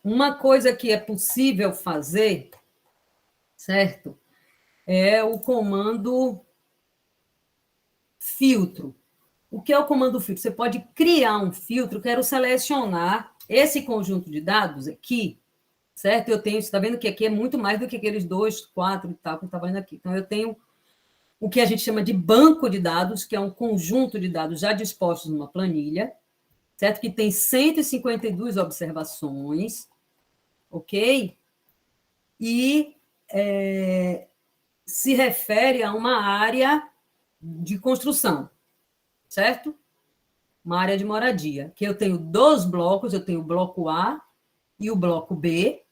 Uma coisa que é possível fazer, certo? É o comando filtro. O que é o comando filtro? Você pode criar um filtro, quero selecionar esse conjunto de dados aqui, certo? Eu tenho, você está vendo que aqui é muito mais do que aqueles 2, 4 e tal que eu estava vendo aqui. Então, eu tenho o que a gente chama de banco de dados, que é um conjunto de dados já dispostos numa planilha, certo? Que tem 152 observações, ok? E se refere a uma área de construção, certo? Uma área de moradia, que eu tenho 2 blocos, eu tenho o bloco A e o bloco B,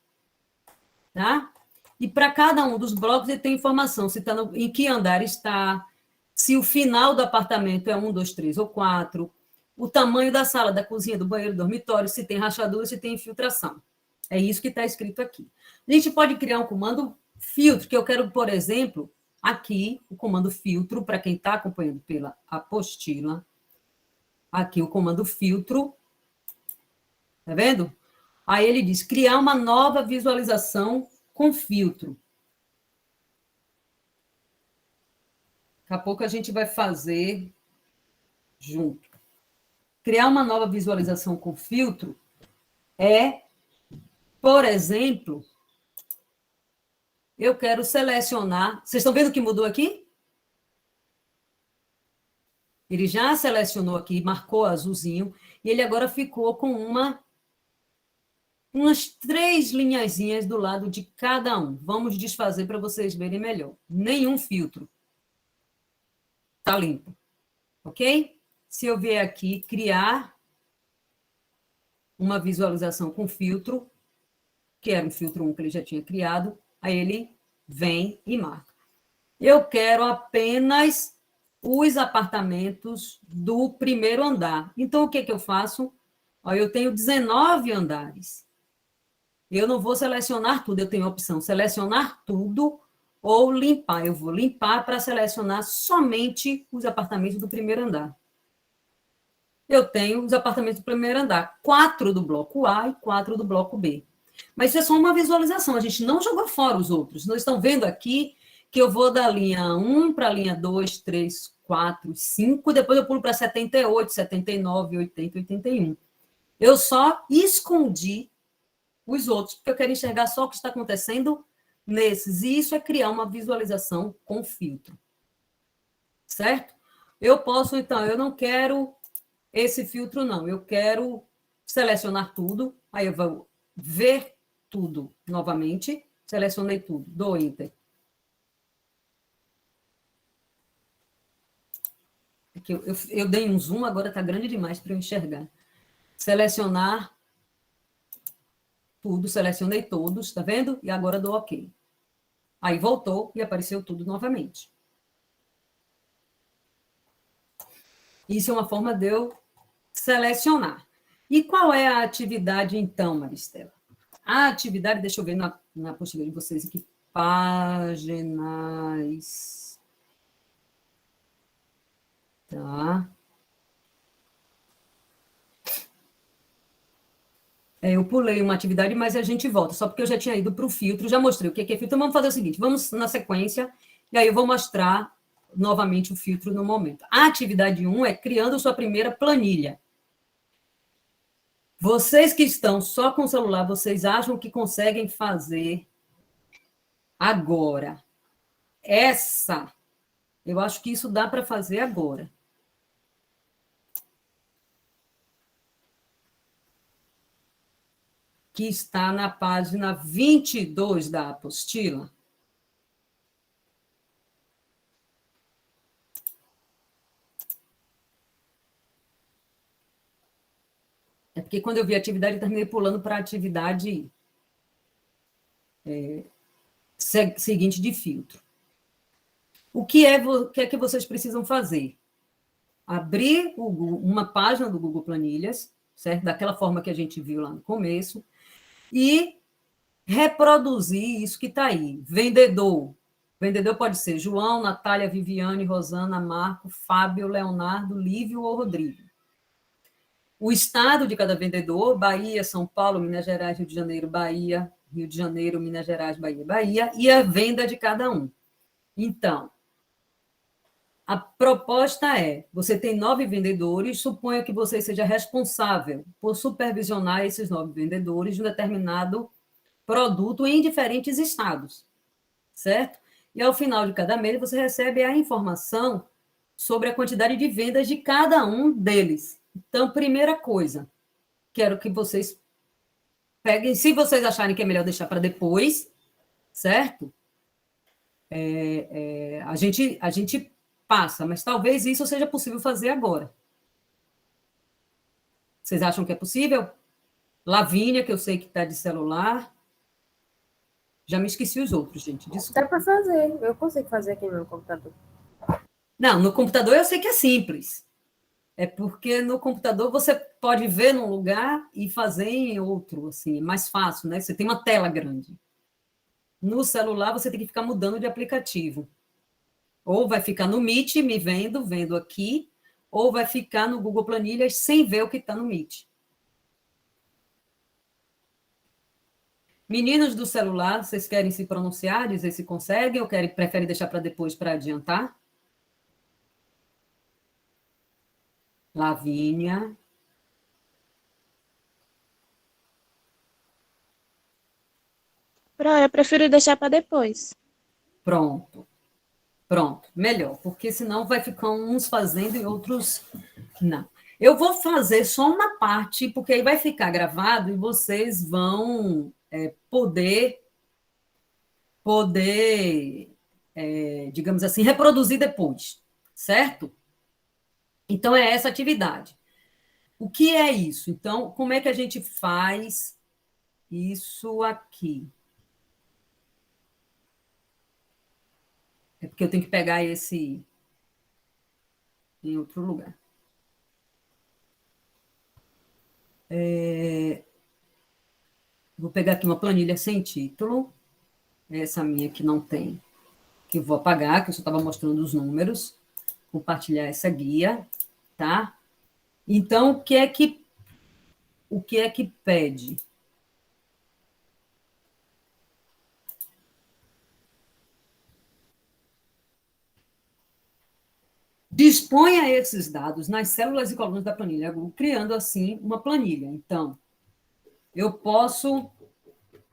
tá? E para cada um dos blocos ele tem informação, se tá em que andar está, se o final do apartamento é 1, 2, 3 ou 4, o tamanho da sala, da cozinha, do banheiro, do dormitório, se tem rachadura, se tem infiltração. É isso que está escrito aqui. A gente pode criar um comando filtro, que eu quero, por exemplo, aqui, o comando filtro, para quem está acompanhando pela apostila, aqui o comando filtro, tá vendo? Aí ele diz, criar uma nova visualização com filtro. Daqui a pouco a gente vai fazer junto. Criar uma nova visualização com filtro é, por exemplo, eu quero selecionar... Vocês estão vendo o que mudou aqui? Ele já selecionou aqui, marcou azulzinho, e ele agora ficou com umas 3 linhazinhas do lado de cada um. Vamos desfazer para vocês verem melhor. Nenhum filtro. Está limpo. Ok? Se eu vier aqui, criar uma visualização com filtro, que era um filtro 1 que ele já tinha criado, aí ele vem e marca. Eu quero apenas os apartamentos do primeiro andar. Então, o que eu faço? Eu tenho 19 andares. Eu não vou selecionar tudo, eu tenho a opção selecionar tudo ou limpar. Eu vou limpar para selecionar somente os apartamentos do primeiro andar. Eu tenho os apartamentos do primeiro andar, 4 do bloco A e 4 do bloco B. Mas isso é só uma visualização, a gente não jogou fora os outros. Nós estamos vendo aqui que eu vou da linha 1 para a linha 2, 3, 4, 5, depois eu pulo para 78, 79, 80, 81. Eu só escondi os outros, porque eu quero enxergar só o que está acontecendo nesses. E isso é criar uma visualização com filtro. Certo? Eu posso, então, eu não quero esse filtro, não. Eu quero selecionar tudo, aí eu vou ver tudo novamente, selecionei tudo, dou Enter. Aqui eu dei um zoom, agora está grande demais para eu enxergar. Selecionar tudo, selecionei todos, tá vendo? E agora dou OK. Aí voltou e apareceu tudo novamente. Isso é uma forma de eu selecionar. E qual é a atividade, então, Maristela? A atividade, deixa eu ver na apostila de vocês aqui, páginas. Tá. Eu pulei uma atividade, mas a gente volta, só porque eu já tinha ido para o filtro, já mostrei o que é filtro. Então, vamos fazer o seguinte, vamos na sequência, e aí eu vou mostrar novamente o filtro no momento. A atividade 1 é criando sua primeira planilha. Vocês que estão só com o celular, vocês acham que conseguem fazer agora? Eu acho que isso dá para fazer agora. Que está na página 22 da apostila. É porque quando eu vi a atividade, eu terminei pulando para a atividade seguinte de filtro. O que é que vocês precisam fazer? Abrir uma página do Google Planilhas, certo? Daquela forma que a gente viu lá no começo, e reproduzir isso que está aí. Vendedor. Vendedor pode ser João, Natália, Viviane, Rosana, Marco, Fábio, Leonardo, Lívio ou Rodrigo. O estado de cada vendedor, Bahia, São Paulo, Minas Gerais, Rio de Janeiro, Bahia, Rio de Janeiro, Minas Gerais, Bahia, Bahia, e a venda de cada um. Então, a proposta é, você tem 9 vendedores, suponha que você seja responsável por supervisionar esses 9 vendedores de um determinado produto em diferentes estados, certo? E ao final de cada mês, você recebe a informação sobre a quantidade de vendas de cada um deles. Então, primeira coisa, quero que vocês peguem, se vocês acharem que é melhor deixar para depois, certo? A gente passa, mas talvez isso seja possível fazer agora. Vocês acham que é possível? Lavínia, que eu sei que está de celular. Já me esqueci os outros, gente. Desculpa. Dá para fazer, eu consigo fazer aqui no meu computador. Não, no computador eu sei que é simples. É porque no computador você pode ver num lugar e fazer em outro, assim, é mais fácil, né? Você tem uma tela grande. No celular você tem que ficar mudando de aplicativo. Ou vai ficar no Meet, me vendo aqui, ou vai ficar no Google Planilhas sem ver o que está no Meet. Meninos do celular, vocês querem se pronunciar, dizer se conseguem, ou preferem deixar para depois para adiantar? Lavínia. Eu prefiro deixar para depois. Pronto, melhor, porque senão vai ficar uns fazendo e outros não. Eu vou fazer só uma parte, porque aí vai ficar gravado e vocês vão poder, digamos assim, reproduzir depois, certo? Então, é essa atividade. O que é isso? Então, como é que a gente faz isso aqui? É porque eu tenho que pegar esse em outro lugar. Vou pegar aqui uma planilha sem título. Essa minha que não tem, que eu vou apagar, que eu só estava mostrando os números. Compartilhar essa guia, tá? Então, o que é que pede? Disponha esses dados nas células e colunas da planilha Google, criando, assim, uma planilha. Então, eu posso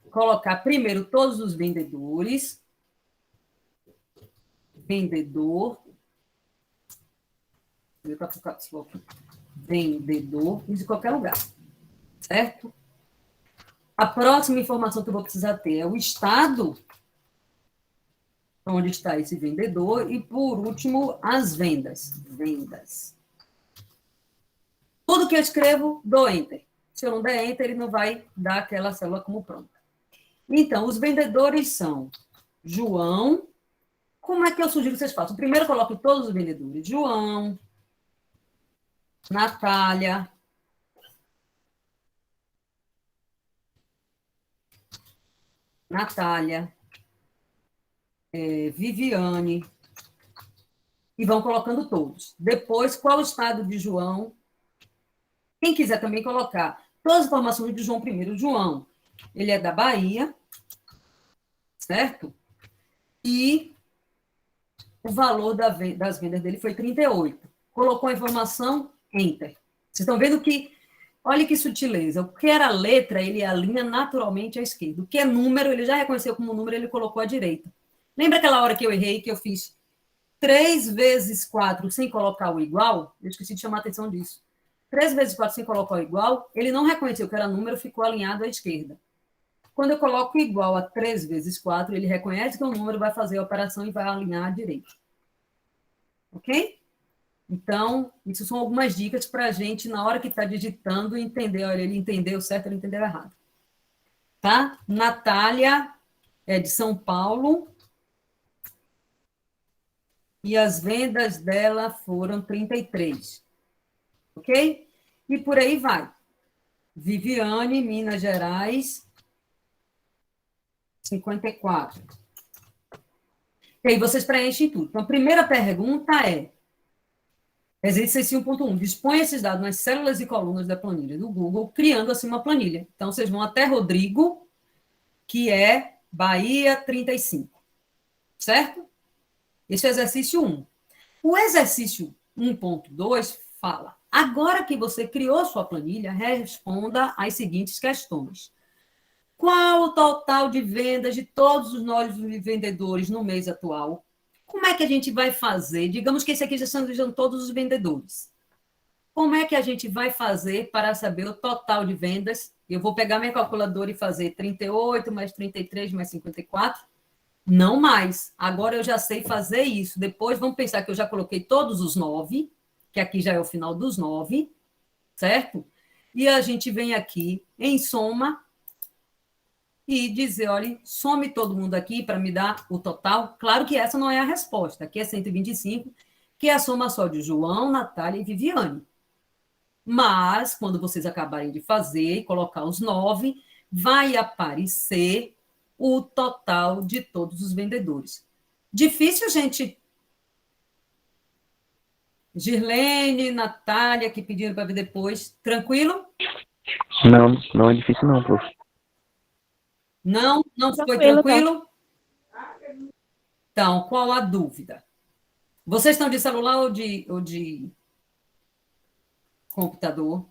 colocar primeiro todos os vendedores, vendedor, em qualquer lugar, certo? A próxima informação que eu vou precisar ter é o estado onde está esse vendedor, e, por último, as vendas. Tudo que eu escrevo, dou Enter. Se eu não der Enter, ele não vai dar aquela célula como pronta. Então, os vendedores são João. Como é que eu sugiro que vocês façam? Primeiro, coloque todos os vendedores. João, Natália, Viviane, e vão colocando todos. Depois, qual o estado de João? Quem quiser também colocar todas as informações de João primeiro. João, ele é da Bahia, certo? E o valor das vendas dele foi 38. Colocou a informação, Enter. Vocês estão vendo que, olha que sutileza, o que era letra, ele alinha naturalmente à esquerda. O que é número, ele já reconheceu como número, ele colocou à direita. Lembra aquela hora que eu errei, que eu fiz 3 vezes 4 sem colocar o igual? Eu esqueci de chamar a atenção disso. 3 vezes 4 sem colocar o igual, ele não reconheceu que era número, ficou alinhado à esquerda. Quando eu coloco igual a 3 vezes 4, ele reconhece que o número vai fazer a operação e vai alinhar à direita. Ok? Então, isso são algumas dicas para a gente, na hora que está digitando, entender, olha, ele entendeu certo, ele entendeu errado. Tá? Natália é de São Paulo. E as vendas dela foram 33. Ok? E por aí vai. Viviane, Minas Gerais, 54. E aí vocês preenchem tudo. Então, a primeira pergunta é, exercício 1.1, dispõe esses dados nas células e colunas da planilha do Google, criando assim uma planilha. Então, vocês vão até Rodrigo, que é Bahia 35. Certo? Esse é o exercício 1. O exercício 1.2 fala, agora que você criou sua planilha, responda as seguintes questões. Qual o total de vendas de todos os novos vendedores no mês atual? Como é que a gente vai fazer? Digamos que esse aqui já são todos os vendedores. Como é que a gente vai fazer para saber o total de vendas? Eu vou pegar minha calculadora e fazer 38 mais 33 mais 54. Não mais. Agora eu já sei fazer isso. Depois vamos pensar que eu já coloquei todos os 9, que aqui já é o final dos 9, certo? E a gente vem aqui em soma e dizer, olha, some todo mundo aqui para me dar o total. Claro que essa não é a resposta. Aqui é 125, que é a soma só de João, Natália e Viviane. Mas, quando vocês acabarem de fazer e colocar os 9, vai aparecer o total de todos os vendedores. Difícil, gente? Girlene, Natália, que pediram para ver depois. Tranquilo? Não é difícil não, prof. Não foi tranquilo? Então, qual a dúvida? Vocês estão de celular ou de computador?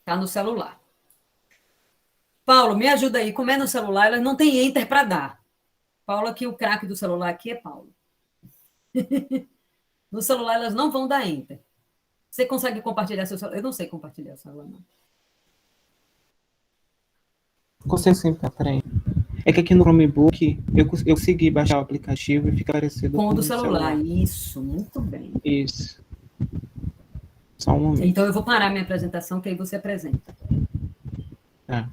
Está no celular. Paulo, me ajuda aí. Como é no celular, ela não tem enter para dar. Paulo, aqui, o craque do celular aqui é Paulo. No celular, elas não vão dar enter. Você consegue compartilhar seu celular? Eu não sei compartilhar o celular, não. Consigo sim, peraí. É que aqui no Chromebook, eu consegui baixar o aplicativo e fica parecido com o do celular. Isso, muito bem. Isso. Só um momento. Então, eu vou parar minha apresentação, que aí você apresenta. Tá.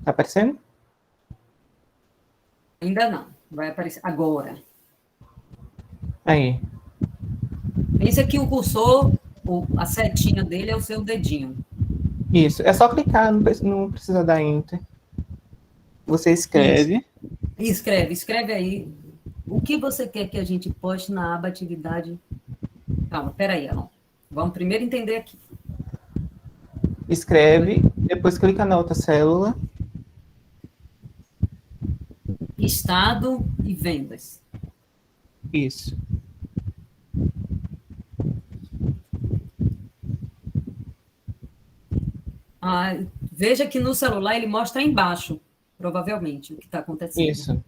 Tá aparecendo? Ainda não. Vai aparecer agora. Aí. Esse aqui, o cursor, a setinha dele é o seu dedinho. Isso. É só clicar, não precisa dar enter. Você escreve. Escreve aí. O que você quer que a gente poste na aba atividade? Calma, peraí, Alon. Vamos primeiro entender aqui. Escreve, depois clica na outra célula. Estado e vendas. Isso. Veja que no celular ele mostra embaixo, provavelmente, o que está acontecendo. Isso.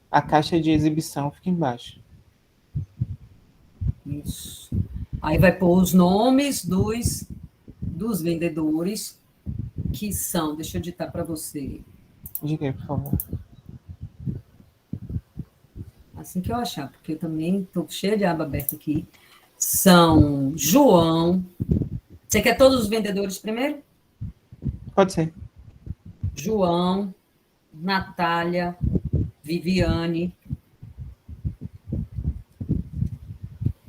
A caixa de exibição fica embaixo. Isso. Aí vai pôr os nomes dos vendedores, que são, deixa eu digitar para você. Diga aí, por favor. Assim que eu achar, porque eu também estou cheia de aba aberta aqui. São João. Você quer todos os vendedores primeiro? Pode ser. João, Natália, Viviane.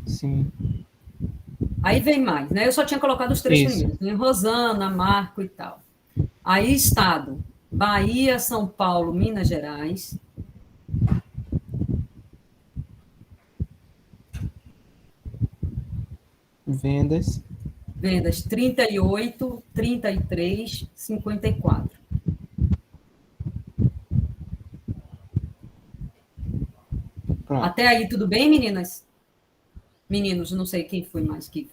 Sim. Aí vem mais, né? Eu só tinha colocado os 3 primeiros, né? Rosana, Marco e tal. Aí, estado: Bahia, São Paulo, Minas Gerais. Vendas. Vendas 38, 33, 54. Pronto. Até aí, tudo bem, meninas? Meninos, não sei quem foi mais que.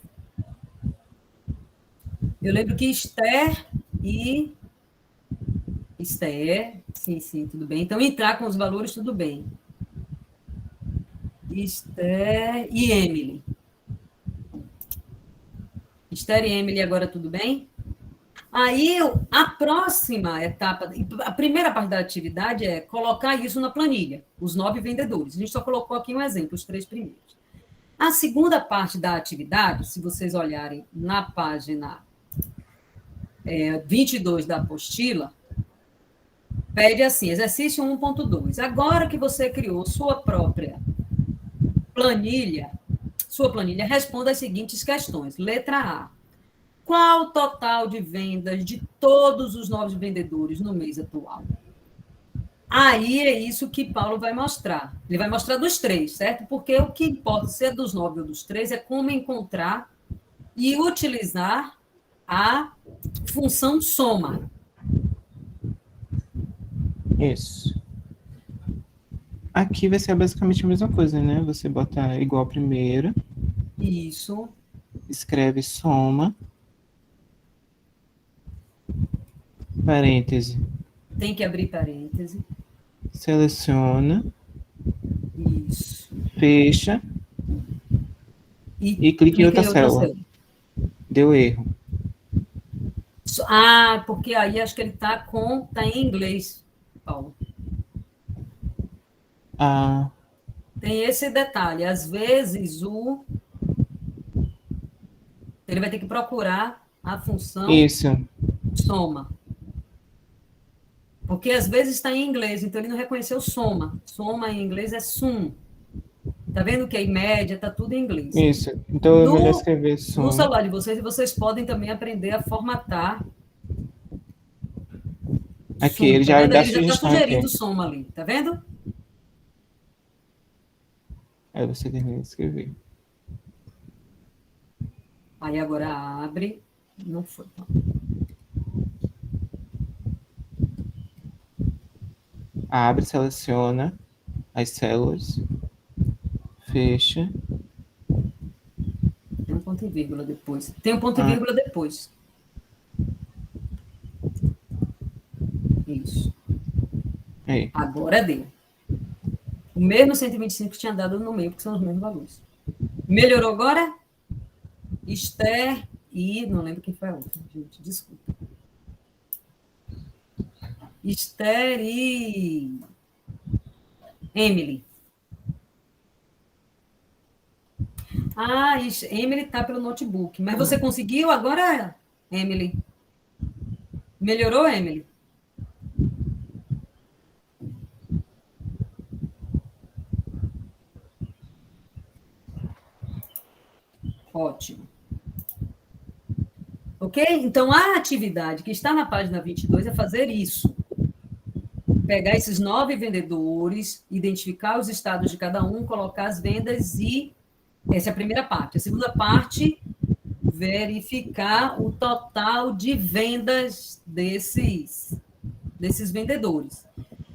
Eu lembro que Esther, sim, tudo bem. Então, entrar com os valores, tudo bem. Esther e Emily. Esther e Emily, agora tudo bem? Aí, a próxima etapa, a primeira parte da atividade é colocar isso na planilha, os 9 vendedores. A gente só colocou aqui um exemplo, os 3 primeiros. A segunda parte da atividade, se vocês olharem na página 22 da apostila, pede assim, exercício 1.2. Agora que você criou sua própria planilha, responda as seguintes questões. Letra A. Qual o total de vendas de todos os novos vendedores no mês atual? Aí é isso que Paulo vai mostrar. Ele vai mostrar dos 3, certo? Porque o que importa, se é dos 9 ou dos 3, é como encontrar e utilizar a função soma. Isso. Aqui vai ser basicamente a mesma coisa, né? Você bota igual a primeira. Isso. Escreve soma. Parêntese. Tem que abrir parêntese. Seleciona. Isso. Fecha. E clica em outra célula. Deu erro. Porque aí acho que ele tá em inglês, Paulo. Tem esse detalhe. Às vezes, ele vai ter que procurar a função soma. Porque às vezes está em inglês, então ele não reconheceu soma. Soma em inglês é sum. Tá vendo que a média está tudo em inglês. Isso. Então é melhor escrever soma. No celular de vocês podem também aprender a formatar. Aqui, ele já está sugerindo soma ali, tá vendo? Aí você termina de escrever. Aí agora abre. Não foi. Abre, seleciona as células. Fecha. Tem um ponto e vírgula depois. Tem um ponto e vírgula depois. Isso. Aí. Agora deu. O mesmo 125 tinha dado no meio, porque são os mesmos valores. Melhorou agora? Esther e... Não lembro quem foi a outra, gente. Desculpa. Esther e... Emily. Emily está pelo notebook. Mas você conseguiu agora, Emily? Melhorou, Emily? Ótimo. Ok? Então, a atividade que está na página 22 é fazer isso. Pegar esses 9 vendedores, identificar os estados de cada um, colocar as vendas e... Essa é a primeira parte. A segunda parte, verificar o total de vendas desses vendedores.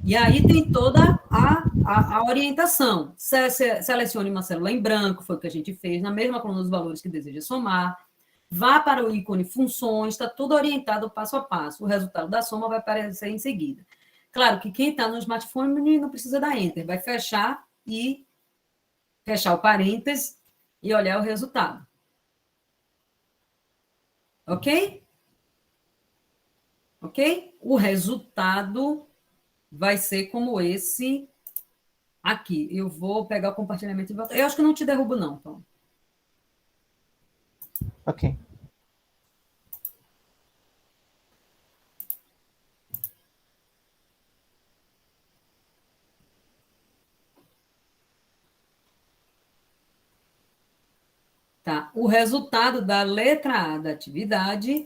E aí tem toda a orientação. Selecione uma célula em branco, foi o que a gente fez, na mesma coluna dos valores que deseja somar. Vá para o ícone funções, está tudo orientado passo a passo. O resultado da soma vai aparecer em seguida. Claro que quem está no smartphone não precisa dar Enter, vai fechar o parênteses e olhar o resultado. Ok? Ok? O resultado vai ser como esse aqui. Eu vou pegar o compartilhamento e voltar. Eu acho que não te derrubo, não, Tom. Ok. Tá? O resultado da letra A da atividade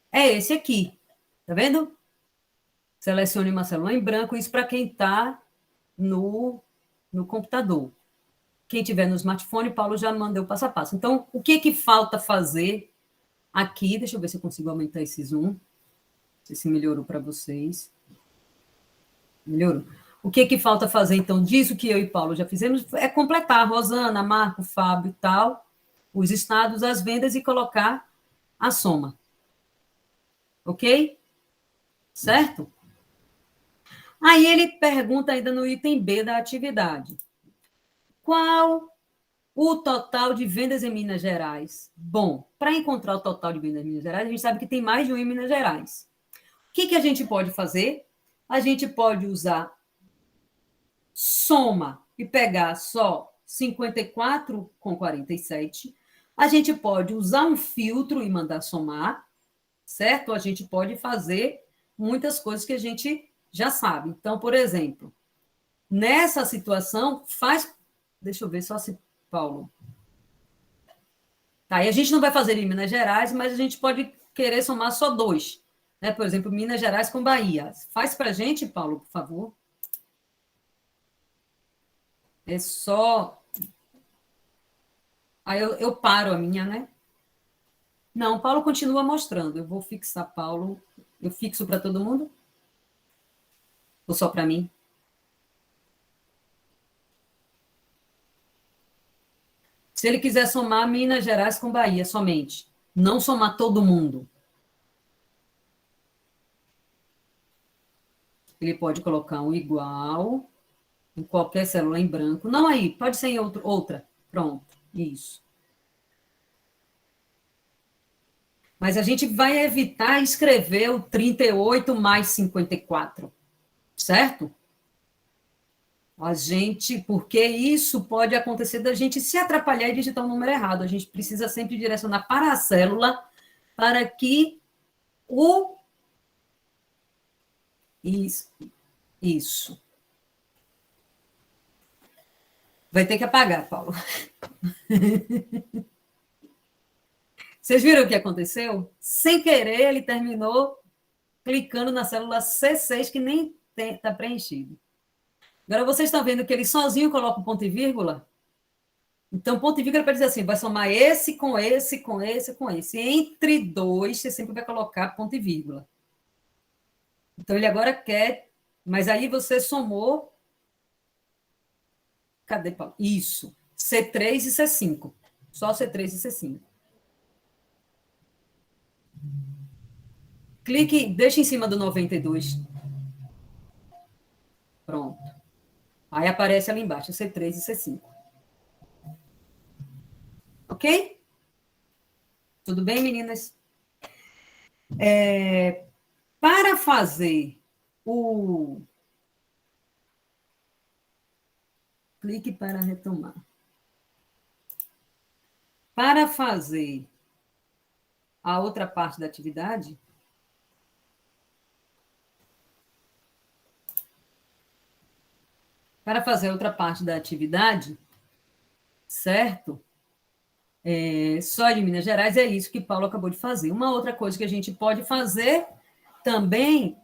é esse aqui. Tá vendo? Selecione uma célula em branco, isso para quem está no computador. Quem tiver no smartphone, Paulo já mandou passo a passo. Então, o que falta fazer aqui? Deixa eu ver se eu consigo aumentar esse zoom. Não sei se melhorou para vocês. Melhorou. O que falta fazer, então, disso que eu e Paulo já fizemos, é completar, Rosana, Marco, Fábio e tal, os estados, as vendas e colocar a soma. Ok? Certo? Aí ele pergunta ainda no item B da atividade. Qual o total de vendas em Minas Gerais? Bom, para encontrar o total de vendas em Minas Gerais, a gente sabe que tem mais de um em Minas Gerais. O que a gente pode fazer? A gente pode usar soma e pegar só 54 com 47. A gente pode usar um filtro e mandar somar, certo? A gente pode fazer muitas coisas que a gente já sabe. Então, por exemplo, nessa situação, faz... Deixa eu ver só se Paulo... Tá, e a gente não vai fazer em Minas Gerais, mas a gente pode querer somar só 2. Né? Por exemplo, Minas Gerais com Bahia. Faz para a gente, Paulo, por favor. É só... Aí eu paro a minha, né? Não, Paulo continua mostrando. Eu vou fixar Paulo. Eu fixo para todo mundo? Ou só para mim? Se ele quiser somar Minas Gerais com Bahia somente, não somar todo mundo, ele pode colocar um igual em qualquer célula em branco. Não aí, pode ser em outra. Pronto, isso. Mas a gente vai evitar escrever o 38 mais 54, certo? A gente, porque isso pode acontecer da gente se atrapalhar e digitar um número errado. A gente precisa sempre direcionar para a célula para que o... Isso. Vai ter que apagar, Paulo. Vocês viram o que aconteceu? Sem querer, ele terminou clicando na célula C6, que nem está preenchido. Agora, vocês estão vendo que ele sozinho coloca um ponto e vírgula? Então, ponto e vírgula para dizer assim, vai somar esse com esse, com esse, com esse. Entre 2, você sempre vai colocar ponto e vírgula. Então, ele agora quer... Mas aí você somou... Cadê, Paulo? Isso. C3 e C5. Só C3 e C5. Clique, deixa em cima do 92. Pronto. Aí aparece ali embaixo, C3 e C5. Ok? Tudo bem, meninas? Para fazer o... Clique para retomar. Para fazer a outra parte da atividade... Para fazer a outra parte da atividade, certo? Só de Minas Gerais é isso que Paulo acabou de fazer. Uma outra coisa que a gente pode fazer também,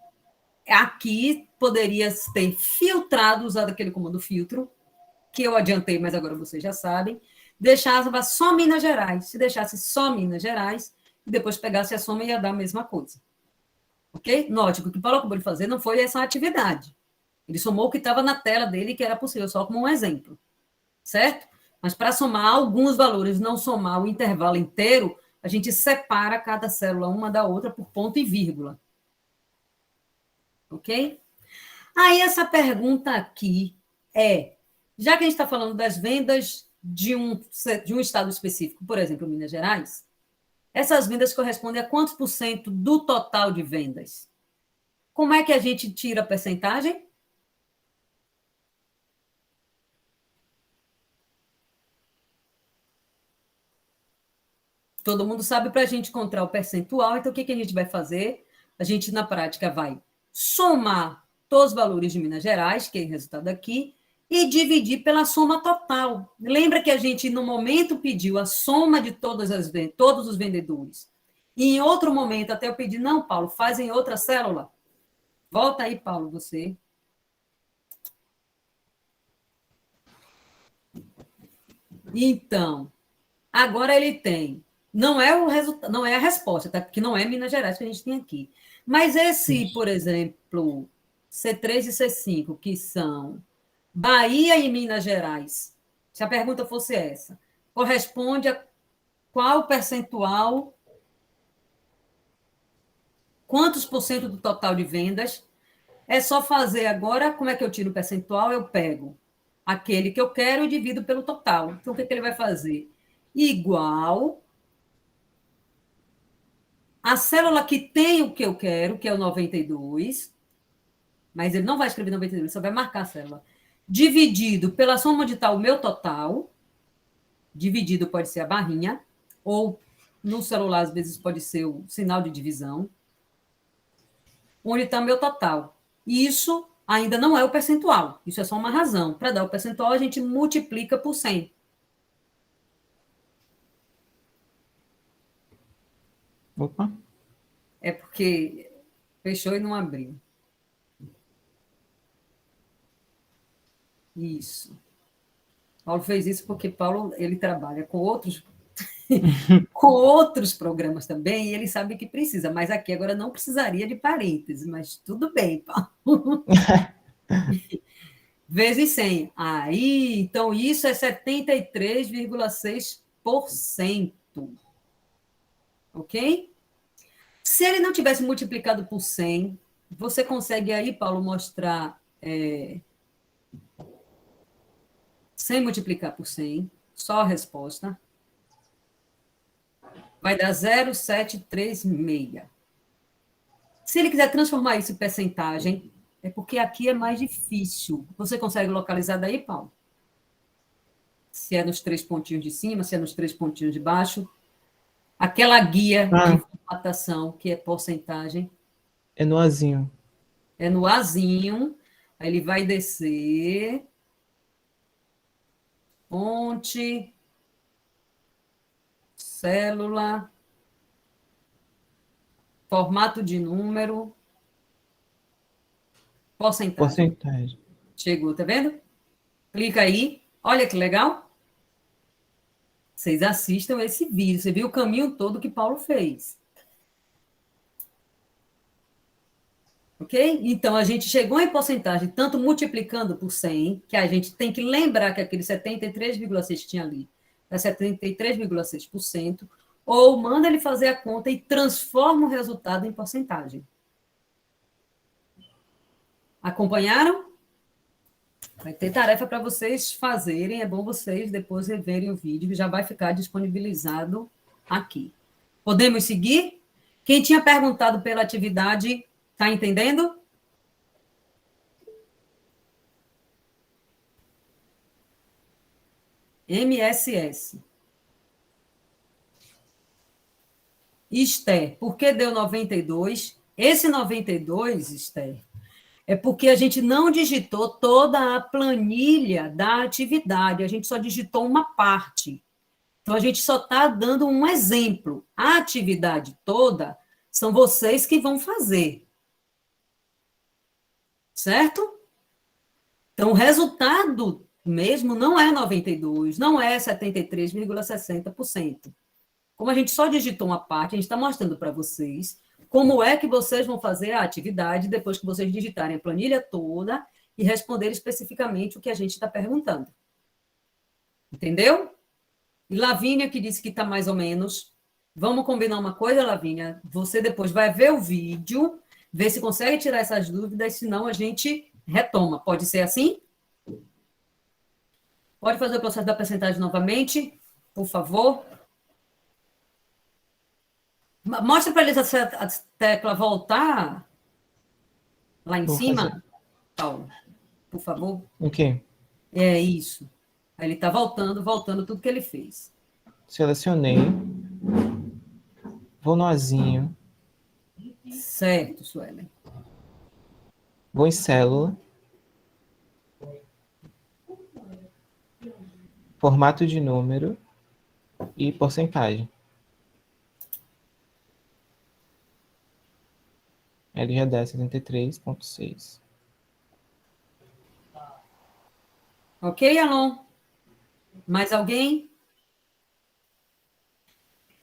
aqui poderia ter filtrado, usado aquele comando filtro, que eu adiantei, mas agora vocês já sabem, deixava só Minas Gerais. Se deixasse só Minas Gerais, e depois pegasse a soma, ia dar a mesma coisa. Ok? Note que o que Paulo acabou de fazer não foi essa atividade. Ele somou o que estava na tela dele, que era possível, só como um exemplo. Certo? Mas para somar alguns valores, não somar o intervalo inteiro, a gente separa cada célula uma da outra por ponto e vírgula. Ok? Aí essa pergunta aqui é, já que a gente está falando das vendas de um estado específico, por exemplo, Minas Gerais, essas vendas correspondem a quantos por cento do total de vendas? Como é que a gente tira a percentagem? Todo mundo sabe, para a gente encontrar o percentual, então o que a gente vai fazer? A gente, na prática, vai somar todos os valores de Minas Gerais, que é o resultado aqui, e dividir pela soma total. Lembra que a gente, no momento, pediu a soma de todos os vendedores. E em outro momento, até eu pedi, não, Paulo, faz em outra célula. Volta aí, Paulo, você. Então, agora ele tem... Não é o resultado, não é a resposta, tá? Porque não é Minas Gerais que a gente tem aqui. Mas esse, por exemplo, C3 e C5, que são Bahia e Minas Gerais, se a pergunta fosse essa, corresponde a qual percentual Quantos por cento do total de vendas? É só fazer agora, como é que eu tiro o percentual? Eu pego aquele que eu quero e divido pelo total. Então, o que ele vai fazer? Igual a célula que tem o que eu quero, que é o 92, mas ele não vai escrever 92, ele só vai marcar a célula, dividido pela soma onde está o meu total, dividido pode ser a barrinha, ou no celular, às vezes, pode ser o sinal de divisão, onde está o meu total. Isso ainda não é o percentual, isso é só uma razão. Para dar o percentual, a gente multiplica por 100. Opa. É porque fechou e não abriu. Isso. Paulo fez isso porque Paulo ele trabalha com outros com outros programas também, e ele sabe que precisa, mas aqui agora não precisaria de parênteses, mas tudo bem, Paulo. Vezes 100. Aí, então, isso é 73,6%. Ok? Se ele não tivesse multiplicado por 100, você consegue aí, Paulo, mostrar sem multiplicar por 100, só a resposta. Vai dar 0,736. Se ele quiser transformar isso em percentagem, é porque aqui é mais difícil. Você consegue localizar daí, Paulo? Se é nos 3 pontinhos de cima, se é nos 3 pontinhos de baixo. Aquela guia de formatação, que é porcentagem. É no azinho. É no azinho. Aí ele vai descer. Fonte. Célula. Formato de número. Porcentagem. Chegou, tá vendo? Clica aí. Olha que legal. Vocês assistam esse vídeo. Você viu o caminho todo que Paulo fez. Ok? Então, a gente chegou em porcentagem, tanto multiplicando por 100, que a gente tem que lembrar que aquele 73,6 que tinha ali é 73,6%, ou manda ele fazer a conta e transforma o resultado em porcentagem. Acompanharam? Vai ter tarefa para vocês fazerem, é bom vocês depois reverem o vídeo, que já vai ficar disponibilizado aqui. Podemos seguir? Quem tinha perguntado pela atividade, está entendendo? MSS. Esther, por que deu 92? Esse 92, Esther, é porque a gente não digitou toda a planilha da atividade, a gente só digitou uma parte. Então, a gente só está dando um exemplo. A atividade toda são vocês que vão fazer. Certo? Então, o resultado mesmo não é 92, não é 73,60%. Como a gente só digitou uma parte, a gente está mostrando para vocês como é que vocês vão fazer a atividade depois que vocês digitarem a planilha toda e responder especificamente o que a gente está perguntando. Entendeu? E Lavínia, que disse que está mais ou menos. Vamos combinar uma coisa, Lavínia? Você depois vai ver o vídeo, ver se consegue tirar essas dúvidas, senão a gente retoma. Pode ser assim? Pode fazer o processo da percentagem novamente, por favor? Mostra para eles a tecla voltar lá em cima, Paulo, por favor. Ok. É isso. Aí ele está voltando tudo que ele fez. Selecionei. Vou no azinho. Certo, Suelen. Vou em célula. Formato de número e porcentagem. LGD 73,6. Ok, Alon? Mais alguém?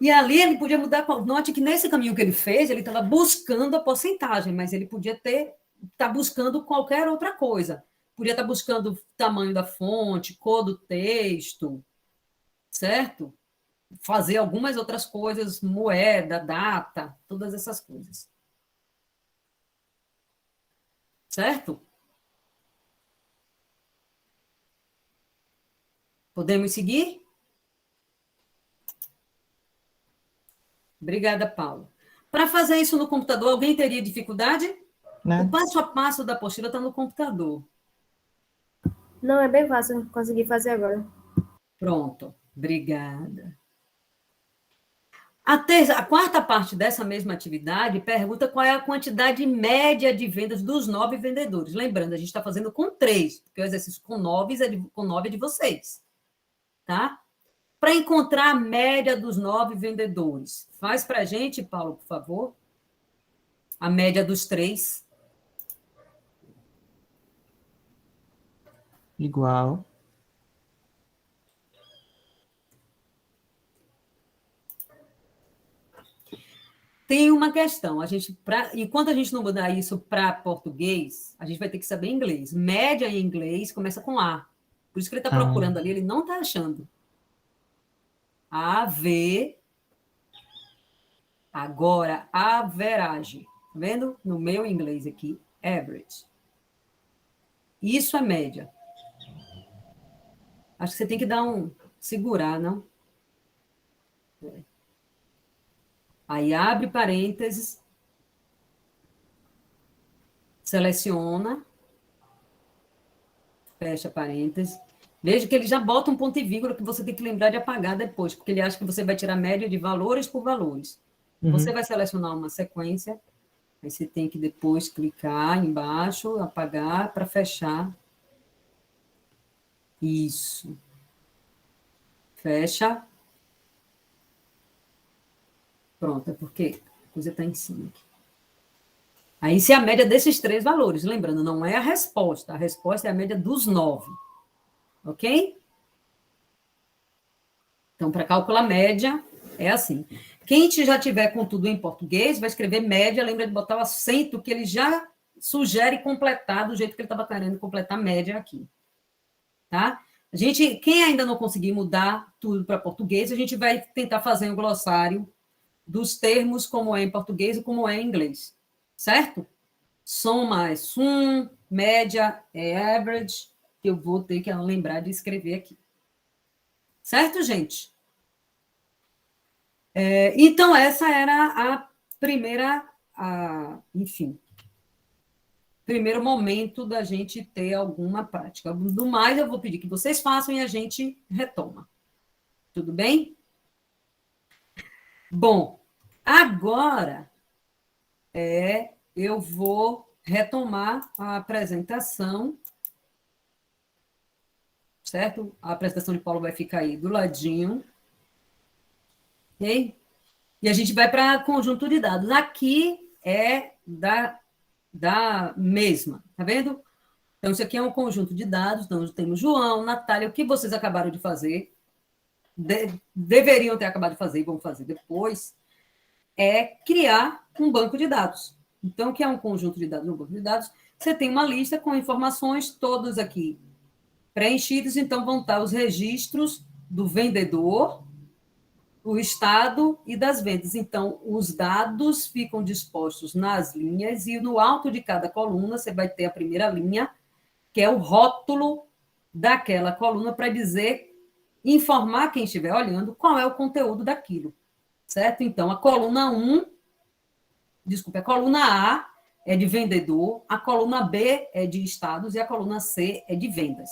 E ali ele podia mudar. Note que nesse caminho que ele fez, ele estava buscando a porcentagem, mas ele podia estar buscando qualquer outra coisa. Podia estar buscando o tamanho da fonte, cor do texto, certo? Fazer algumas outras coisas, moeda, data, todas essas coisas. Certo? Podemos seguir? Obrigada, Paulo. Para fazer isso no computador, alguém teria dificuldade? Né? O passo a passo da apostila está no computador. Não, é bem fácil conseguir fazer agora. Pronto. Obrigada. A quarta parte dessa mesma atividade pergunta qual é a quantidade média de vendas dos 9 vendedores. Lembrando, a gente está fazendo com 3, porque o exercício com 9 é de vocês. Tá? Para encontrar a média dos 9 vendedores. Faz para a gente, Paulo, por favor. A média dos 3. Igual. Tem uma questão. Enquanto a gente não mudar isso para português, a gente vai ter que saber inglês. Média em inglês começa com A. Por isso que ele está procurando ali, ele não está achando. AV. Agora, average. Tá vendo? No meu inglês aqui, average. Isso é média. Acho que você tem que segurar, não? Aí abre parênteses, seleciona, fecha parênteses. Veja que ele já bota um ponto e vírgula que você tem que lembrar de apagar depois, porque ele acha que você vai tirar a média de valores por valores. Você vai selecionar uma sequência, aí você tem que depois clicar embaixo, apagar para fechar. Isso. Fecha. Pronto, é porque a coisa está em cima aqui. Aí, se é a média desses 3 valores. Lembrando, não é a resposta é a média dos 9. Ok? Então, para calcular média, é assim. Quem já tiver com tudo em português, vai escrever média, lembra de botar o acento que ele já sugere completar do jeito que ele estava querendo completar média aqui. Tá? Quem ainda não conseguir mudar tudo para português, a gente vai tentar fazer um glossário dos termos como é em português e como é em inglês. Certo? Soma é sum, média é average, que eu vou ter que lembrar de escrever aqui. Certo, gente? Então, essa era a primeira, primeiro momento da gente ter alguma prática. Do mais, eu vou pedir que vocês façam e a gente retoma. Tudo bem? Bom, agora eu vou retomar a apresentação, certo? A apresentação de Paulo vai ficar aí do ladinho. Ok? E a gente vai para conjunto de dados. Aqui é da mesma, tá vendo? Então, isso aqui é um conjunto de dados. Então, temos João, Natália, o que vocês acabaram de fazer, deveriam ter acabado de fazer e vão fazer depois, é criar um banco de dados. Então, o que é um conjunto de dados? Um banco de dados, você tem uma lista com informações, todas aqui preenchidas, então vão estar os registros do vendedor, o estado e das vendas. Então, os dados ficam dispostos nas linhas e no alto de cada coluna você vai ter a primeira linha, que é o rótulo daquela coluna para informar quem estiver olhando qual é o conteúdo daquilo, certo? Então, a coluna A é de vendedor, a coluna B é de estados e a coluna C é de vendas.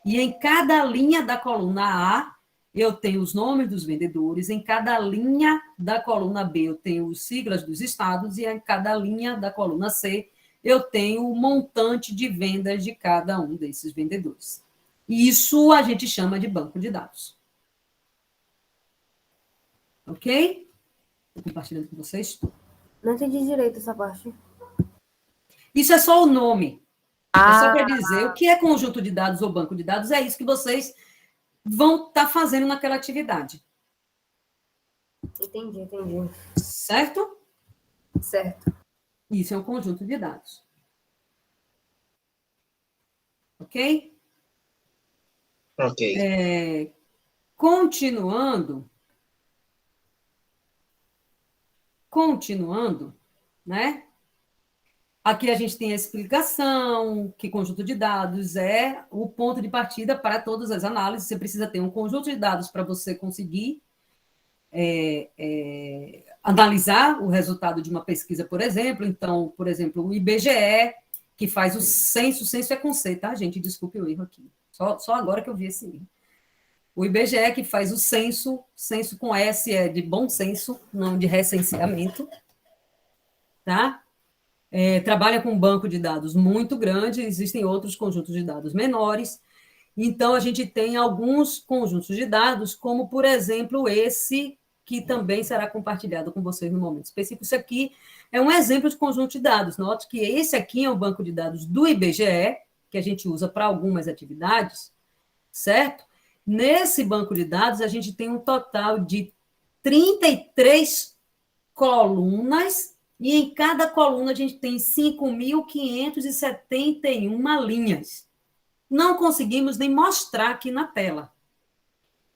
E em cada linha da coluna A, eu tenho os nomes dos vendedores, em cada linha da coluna B eu tenho os siglas dos estados e em cada linha da coluna C eu tenho o montante de vendas de cada um desses vendedores. Isso a gente chama de banco de dados. Ok? Estou compartilhando com vocês. Não entendi direito essa parte. Isso é só o nome. É só para dizer o que é conjunto de dados ou banco de dados, é isso que vocês vão estar fazendo naquela atividade. Entendi. Certo? Certo. Isso é um conjunto de dados. Ok? Ok. Continuando, né? Aqui a gente tem a explicação, que conjunto de dados é o ponto de partida para todas as análises. Você precisa ter um conjunto de dados para você conseguir analisar o resultado de uma pesquisa, por exemplo. Então, por exemplo, o IBGE, que faz o censo é com C, tá, gente? Desculpe o erro aqui. Só agora que eu vi esse erro. O IBGE, que faz o censo com S é de bom senso, não de recenseamento, tá? Trabalha com um banco de dados muito grande, existem outros conjuntos de dados menores. Então, a gente tem alguns conjuntos de dados, como, por exemplo, esse, que também será compartilhado com vocês no momento específico. Isso aqui é um exemplo de conjunto de dados. Note que esse aqui é um banco de dados do IBGE, que a gente usa para algumas atividades, certo? Nesse banco de dados, a gente tem um total de 33 colunas, e em cada coluna a gente tem 5.571 linhas. Não conseguimos nem mostrar aqui na tela.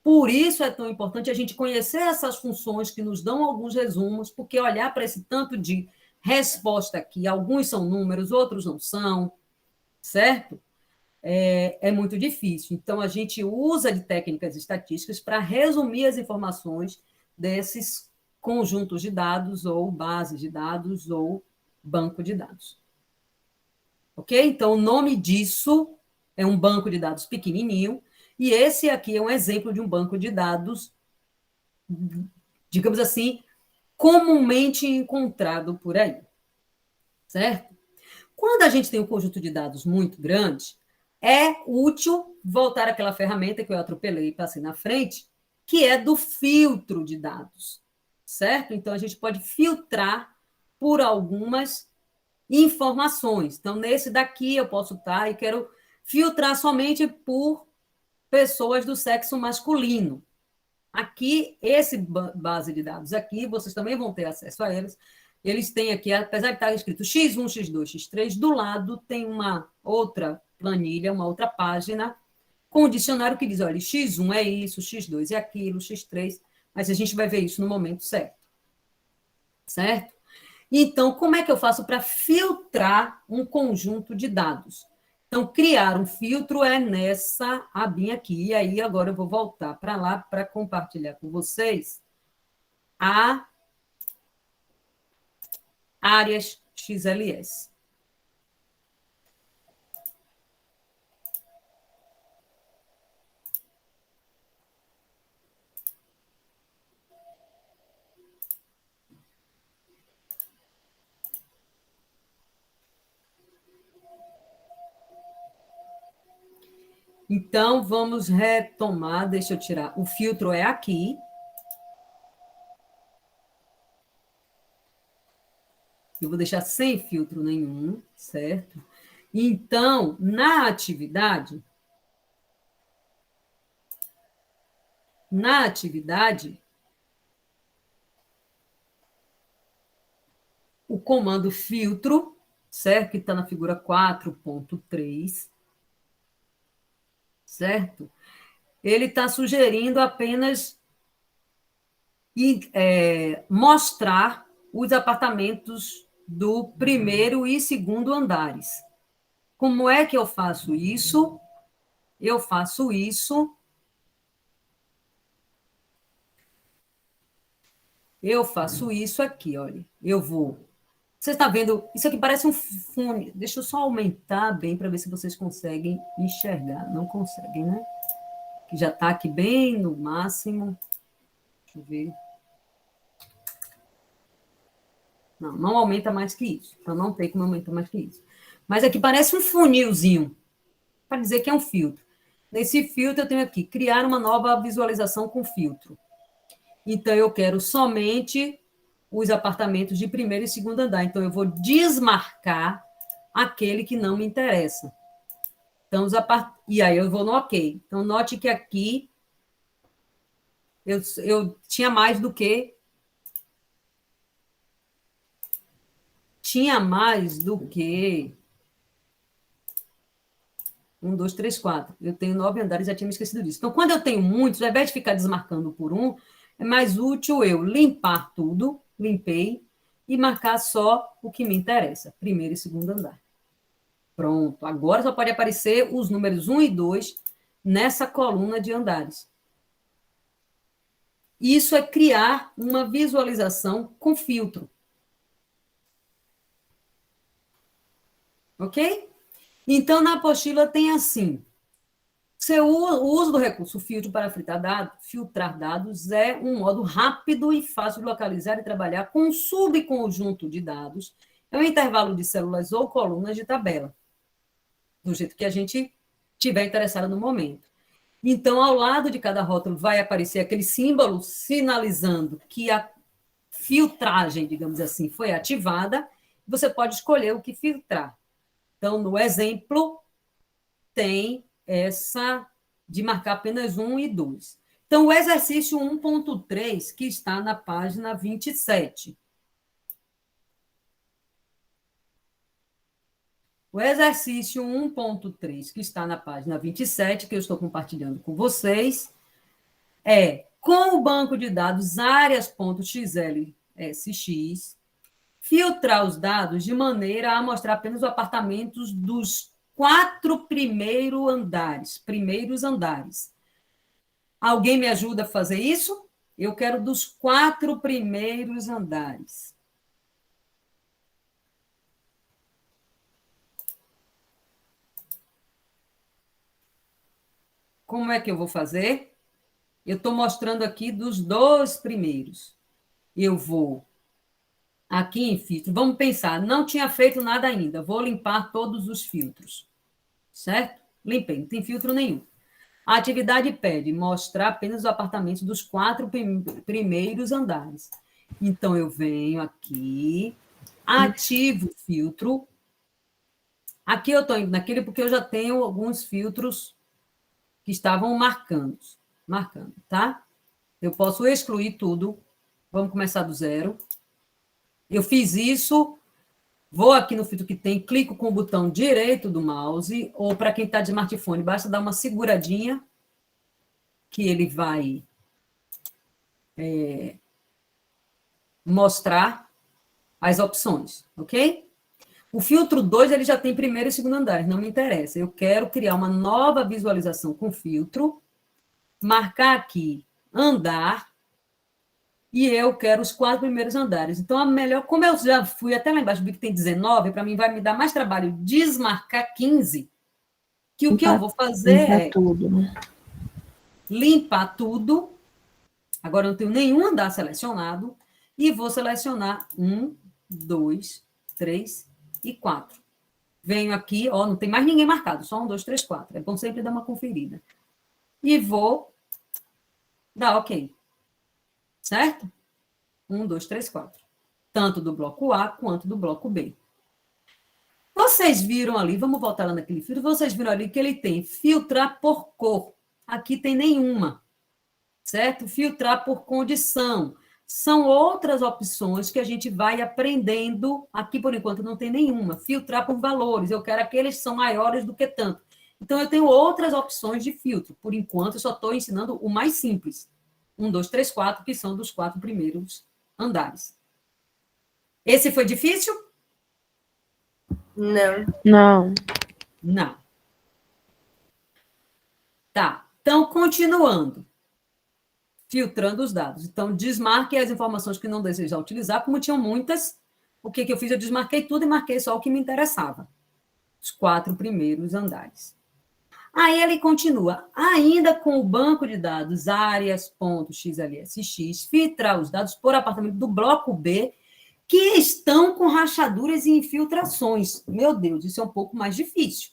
Por isso é tão importante a gente conhecer essas funções que nos dão alguns resumos, porque olhar para esse tanto de resposta aqui, alguns são números, outros não são, certo? É muito difícil. Então, a gente usa de técnicas estatísticas para resumir as informações desses conjuntos de dados, ou bases de dados, ou banco de dados. Ok? Então, o nome disso é um banco de dados pequenininho, e esse aqui é um exemplo de um banco de dados, digamos assim, comumente encontrado por aí. Certo? Quando a gente tem um conjunto de dados muito grande, é útil voltar àquela ferramenta que eu atropelei e passei na frente, que é do filtro de dados, certo? Então, a gente pode filtrar por algumas informações. Então, nesse daqui eu posso estar e quero filtrar somente por pessoas do sexo masculino. Aqui, esse base de dados aqui, vocês também vão ter acesso a eles. Eles têm aqui, apesar de estar escrito X1, X2, X3, do lado tem uma outra planilha, uma outra página, com um dicionário que diz, olha, X1 é isso, X2 é aquilo, X3, mas a gente vai ver isso no momento certo. Certo? Então, como é que eu faço para filtrar um conjunto de dados? Então, criar um filtro é nessa abinha aqui. E aí, agora eu vou voltar para lá para compartilhar com vocês a áreas XLS. Então, vamos retomar. Deixa eu tirar. O filtro é aqui. Eu vou deixar sem filtro nenhum, certo? Então, na atividade, o comando filtro, certo? Que está na figura 4.3, certo? Ele está sugerindo apenas mostrar os apartamentos do primeiro e segundo andares. Como é que eu faço isso? Eu faço isso aqui, olha. Eu vou... Você está vendo? Isso aqui parece um fone. Deixa eu só aumentar bem para ver se vocês conseguem enxergar. Não conseguem, né? Que já está aqui bem no máximo. Deixa eu ver. Não aumenta mais que isso. Então, não tem como aumentar mais que isso. Mas aqui parece um funilzinho, para dizer que é um filtro. Nesse filtro, eu tenho aqui, criar uma nova visualização com filtro. Então, eu quero somente os apartamentos de primeiro e segundo andar. Então, eu vou desmarcar aquele que não me interessa. Então, e aí eu vou no OK. Então, note que aqui eu tinha mais do que... Tinha mais do que... 1, 2, 3, 4. Eu tenho 9 andares, já tinha me esquecido disso. Então, quando eu tenho muitos, ao invés de ficar desmarcando por um, é mais útil eu limpar tudo, limpei, e marcar só o que me interessa, primeiro e segundo andar. Pronto, agora só pode aparecer os números 1 e 2 nessa coluna de andares. Isso é criar uma visualização com filtro. Ok? Então, na apostila tem assim, o uso do recurso filtro para filtrar dados é um modo rápido e fácil de localizar e trabalhar com um subconjunto de dados, é um intervalo de células ou colunas de tabela, do jeito que a gente tiver interessado no momento. Então, ao lado de cada rótulo vai aparecer aquele símbolo sinalizando que a filtragem, digamos assim, foi ativada. Você pode escolher o que filtrar. Então, no exemplo, tem essa de marcar apenas 1 e 2. Então, o exercício 1.3, que está na página 27. O exercício 1.3, que está na página 27, que eu estou compartilhando com vocês, é, com o banco de dados áreas.xlsx, filtrar os dados de maneira a mostrar apenas os apartamentos dos 4 primeiros andares. Alguém me ajuda a fazer isso? Eu quero dos 4 primeiros andares. Como é que eu vou fazer? Eu estou mostrando aqui dos 2 primeiros. Eu vou aqui em filtro. Vamos pensar, não tinha feito nada ainda. Vou limpar todos os filtros. Certo? Limpei, não tem filtro nenhum. A atividade pede mostrar apenas os apartamentos dos 4 primeiros andares. Então, eu venho aqui, ativo o filtro. Aqui eu estou indo naquele porque eu já tenho alguns filtros que estavam marcando, tá? Eu posso excluir tudo. Vamos começar do zero. Eu fiz isso, vou aqui no filtro que tem, clico com o botão direito do mouse, ou para quem está de smartphone, basta dar uma seguradinha, que ele vai mostrar as opções, ok? O filtro 2, ele já tem primeiro e segundo andares, não me interessa. Eu quero criar uma nova visualização com filtro, marcar aqui andar, e eu quero os 4 primeiros andares. Então, a melhor, como eu já fui até lá embaixo, vi que tem 19, para mim vai me dar mais trabalho desmarcar 15, que o que eu vou fazer é tudo, né? limpar tudo. Agora eu não tenho nenhum andar selecionado, e vou selecionar 1, 2, 3 e 4. Venho aqui, ó, não tem mais ninguém marcado, só 1, 2, 3, 4. É bom sempre dar uma conferida. E vou dar OK. Certo? 1, 2, 3, 4. Tanto do bloco A quanto do bloco B. Vocês viram ali, vamos voltar lá naquele filtro, vocês viram ali que ele tem filtrar por cor. Aqui tem nenhuma. Certo? Filtrar por condição. São outras opções que a gente vai aprendendo. Aqui, por enquanto, não tem nenhuma. Filtrar por valores. Eu quero aqueles que são maiores do que tanto. Então, eu tenho outras opções de filtro. Por enquanto, eu só estou ensinando o mais simples. 1, 2, 3, 4, que são dos 4 primeiros andares. Esse foi difícil? Não. Não. Tá. Então, continuando. Filtrando os dados. Então, desmarque as informações que não deseja utilizar, como tinham muitas. O que eu fiz? Eu desmarquei tudo e marquei só o que me interessava. Os 4 primeiros andares. Aí ele continua, ainda com o banco de dados áreas.xlsx, filtrar os dados por apartamento do bloco B, que estão com rachaduras e infiltrações. Meu Deus, isso é um pouco mais difícil.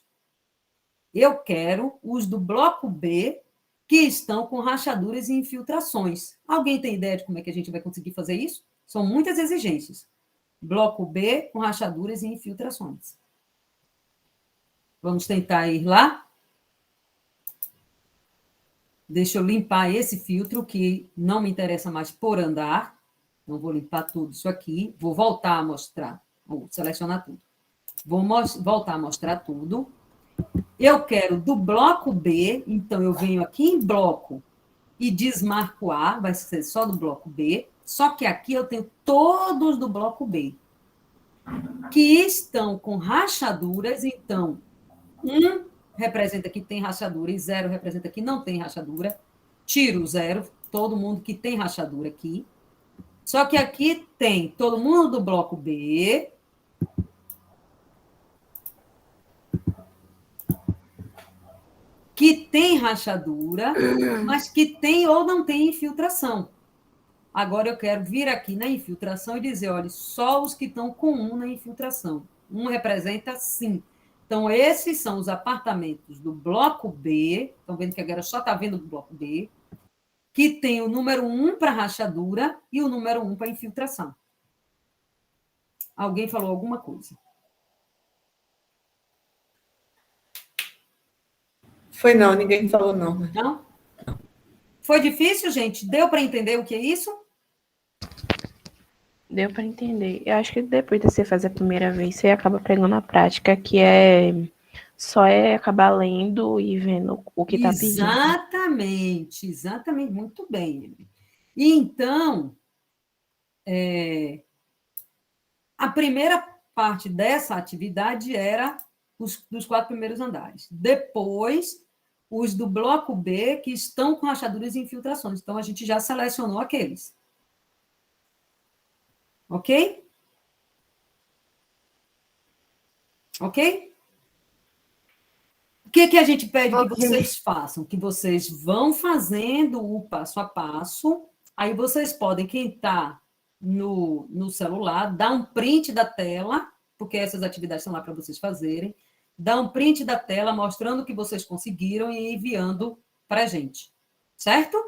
Eu quero os do bloco B, que estão com rachaduras e infiltrações. Alguém tem ideia de como é que a gente vai conseguir fazer isso? São muitas exigências. Bloco B com rachaduras e infiltrações. Vamos tentar ir lá? Deixa eu limpar esse filtro, que não me interessa mais por andar. Então, vou limpar tudo isso aqui. Vou voltar a mostrar. Vou selecionar tudo. Vou voltar a mostrar tudo. Eu quero do bloco B, então eu venho aqui em bloco e desmarco A, vai ser só do bloco B. Só que aqui eu tenho todos do bloco B, que estão com rachaduras, então, 1 representa que tem rachadura e 0 representa que não tem rachadura. Tiro o 0, todo mundo que tem rachadura aqui. Só que aqui tem todo mundo do bloco B, que tem rachadura, mas que tem ou não tem infiltração. Agora eu quero vir aqui na infiltração e dizer, olha, só os que estão com 1 na infiltração. 1 representa sim. Então, esses são os apartamentos do bloco B, estão vendo que agora só está vendo o bloco B, que tem o número 1 para rachadura e o número 1 para infiltração. Alguém falou alguma coisa? Foi não, ninguém falou não. Não? Foi difícil, gente? Deu para entender o que é isso? Deu para entender. Eu acho que depois de você fazer a primeira vez, você acaba pegando a prática, que só acabar lendo e vendo o que está pedindo. Exatamente, muito bem. E então, a primeira parte dessa atividade era dos 4 primeiros andares. Depois, os do bloco B, que estão com rachaduras e infiltrações. Então, a gente já selecionou aqueles. Ok? Ok? O que a gente pede que vocês façam? Que vocês vão fazendo o passo a passo, aí vocês podem, quem está no celular, dar um print da tela, porque essas atividades estão lá para vocês fazerem, dar um print da tela mostrando o que vocês conseguiram e enviando para a gente. Certo?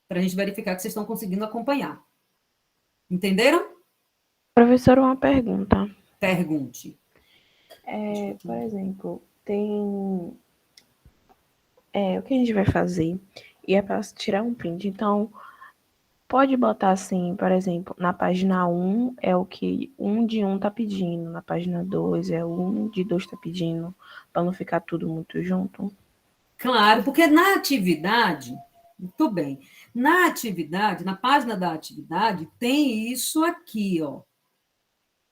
Para a gente verificar que vocês estão conseguindo acompanhar. Entenderam? Professor, uma pergunta. Pergunte. Por exemplo, tem o que a gente vai fazer e é para tirar um print. Então, pode botar assim, por exemplo, na página 1 é o que 1 de 1 está pedindo, na página 2 é 1 de 2 está pedindo, para não ficar tudo muito junto? Claro, porque na atividade, muito bem, na atividade, na página da atividade, tem isso aqui, ó.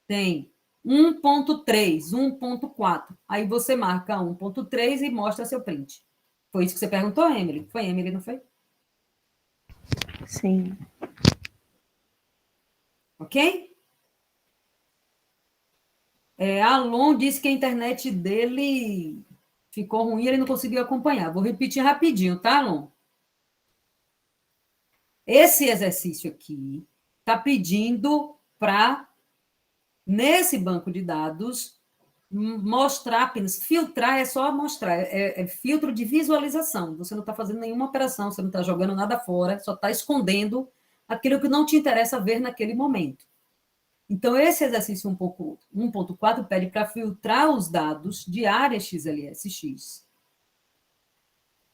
Tem 1.3, 1.4. Aí você marca 1.3 e mostra seu print. Foi isso que você perguntou, Emily? Foi, Emily, não foi? Sim. Ok? Alon disse que a internet dele ficou ruim e ele não conseguiu acompanhar. Vou repetir rapidinho, tá, Alon? Esse exercício aqui está pedindo para, nesse banco de dados, mostrar apenas. Filtrar é só mostrar, é filtro de visualização. Você não está fazendo nenhuma operação, você não está jogando nada fora, só está escondendo aquilo que não te interessa ver naquele momento. Então, esse exercício 1.4 pede para filtrar os dados de área XLSX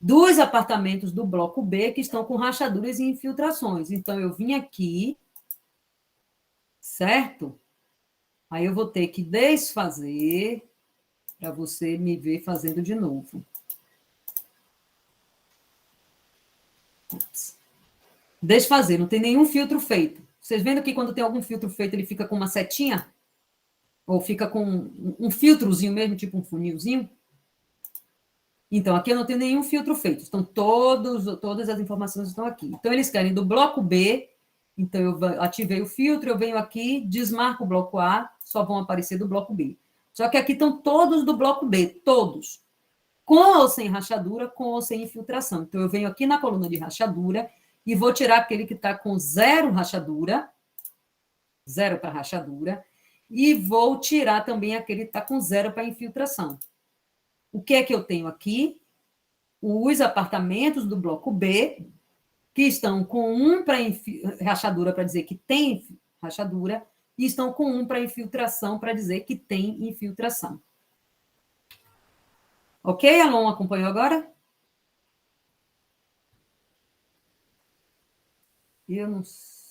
dos apartamentos do bloco B que estão com rachaduras e infiltrações. Então, eu vim aqui, certo? Aí eu vou ter que desfazer para você me ver fazendo de novo. Desfazer, não tem nenhum filtro feito. Vocês vendo que quando tem algum filtro feito, ele fica com uma setinha? Ou fica com um filtrozinho mesmo, tipo um funilzinho? Então, aqui eu não tenho nenhum filtro feito. Então, todas as informações estão aqui. Então, eles querem do bloco B. Então, eu ativei o filtro, eu venho aqui, desmarco o bloco A, só vão aparecer do bloco B. Só que aqui estão todos do bloco B, todos. Com ou sem rachadura, com ou sem infiltração. Então, eu venho aqui na coluna de rachadura e vou tirar aquele que está com 0 rachadura, 0 para rachadura, e vou tirar também aquele que está com 0 para infiltração. O que é que eu tenho aqui? Os apartamentos do bloco B, que estão com 1 para rachadura, para dizer que tem rachadura, e estão com 1 para infiltração, para dizer que tem infiltração. Ok, Alon? Acompanhou agora? Eu não sei.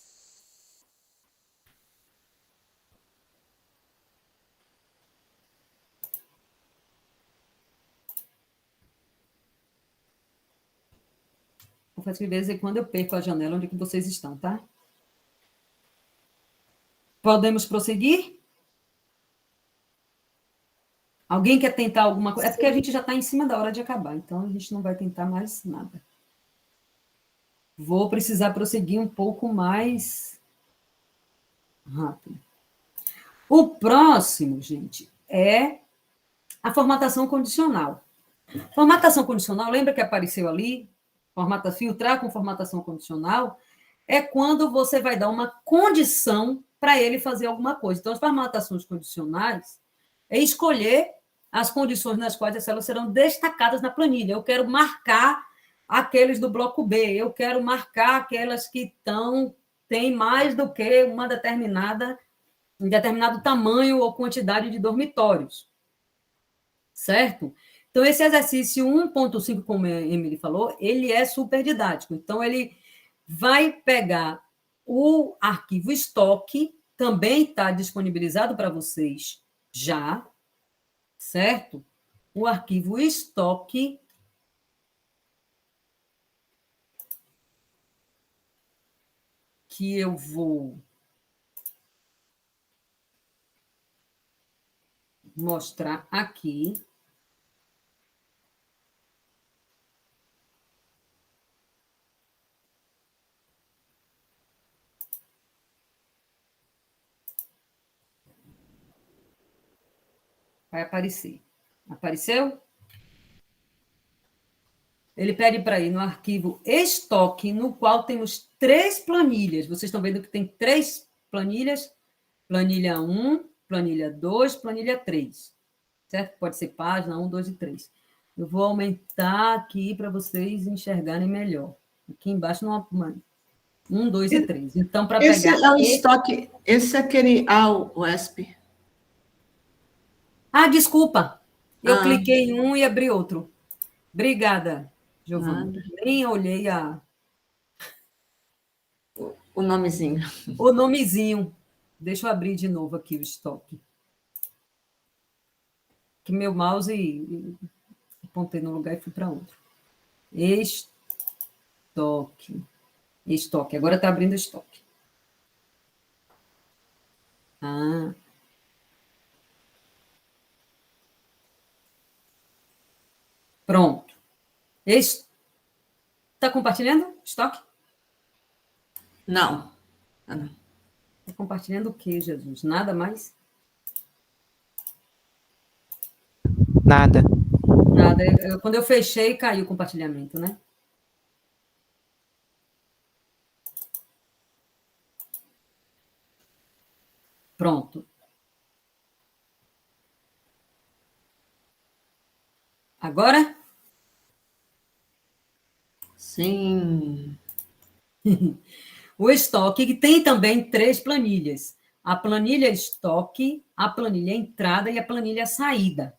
Confesso que de vez em quando eu perco a janela onde que vocês estão, tá? Podemos prosseguir? Alguém quer tentar alguma coisa? É porque a gente já está em cima da hora de acabar, então a gente não vai tentar mais nada. Vou precisar prosseguir um pouco mais rápido. O próximo, gente, é a formatação condicional. Formatação condicional, lembra que apareceu ali? Filtrar com formatação condicional é quando você vai dar uma condição para ele fazer alguma coisa. Então, as formatações condicionais é escolher as condições nas quais as células serão destacadas na planilha. Eu quero marcar aqueles do bloco B, eu quero marcar aquelas que têm mais do que um determinado tamanho ou quantidade de dormitórios. Certo? Então, esse exercício 1.5, como a Emily falou, ele é super didático. Então, ele vai pegar o arquivo estoque, também está disponibilizado para vocês já, certo? O arquivo estoque que eu vou mostrar aqui. Vai aparecer. Apareceu? Ele pede para ir no arquivo estoque, no qual temos 3 planilhas. Vocês estão vendo que tem 3 planilhas? Planilha 1, planilha 2, planilha 3. Certo? Pode ser página 1, 2 e 3. Eu vou aumentar aqui para vocês enxergarem melhor. Aqui embaixo, 1, 2 e 3. Então, para pegar... Esse é o estoque, esse é aquele USP. Ah, desculpa. Eu cliquei em um e abri outro. Obrigada, Giovana. Nem olhei o nomezinho. O nomezinho. Deixa eu abrir de novo aqui o estoque. Que meu mouse apontei no lugar e fui para outro. Estoque. Estoque. Agora está abrindo estoque. Pronto. Está compartilhando estoque? Não. Está compartilhando o quê, Jesus? Nada mais? Nada. Nada. Quando eu fechei, caiu o compartilhamento, né? Pronto. Agora? Sim. O estoque, que tem também 3 planilhas. A planilha estoque, a planilha entrada e a planilha saída.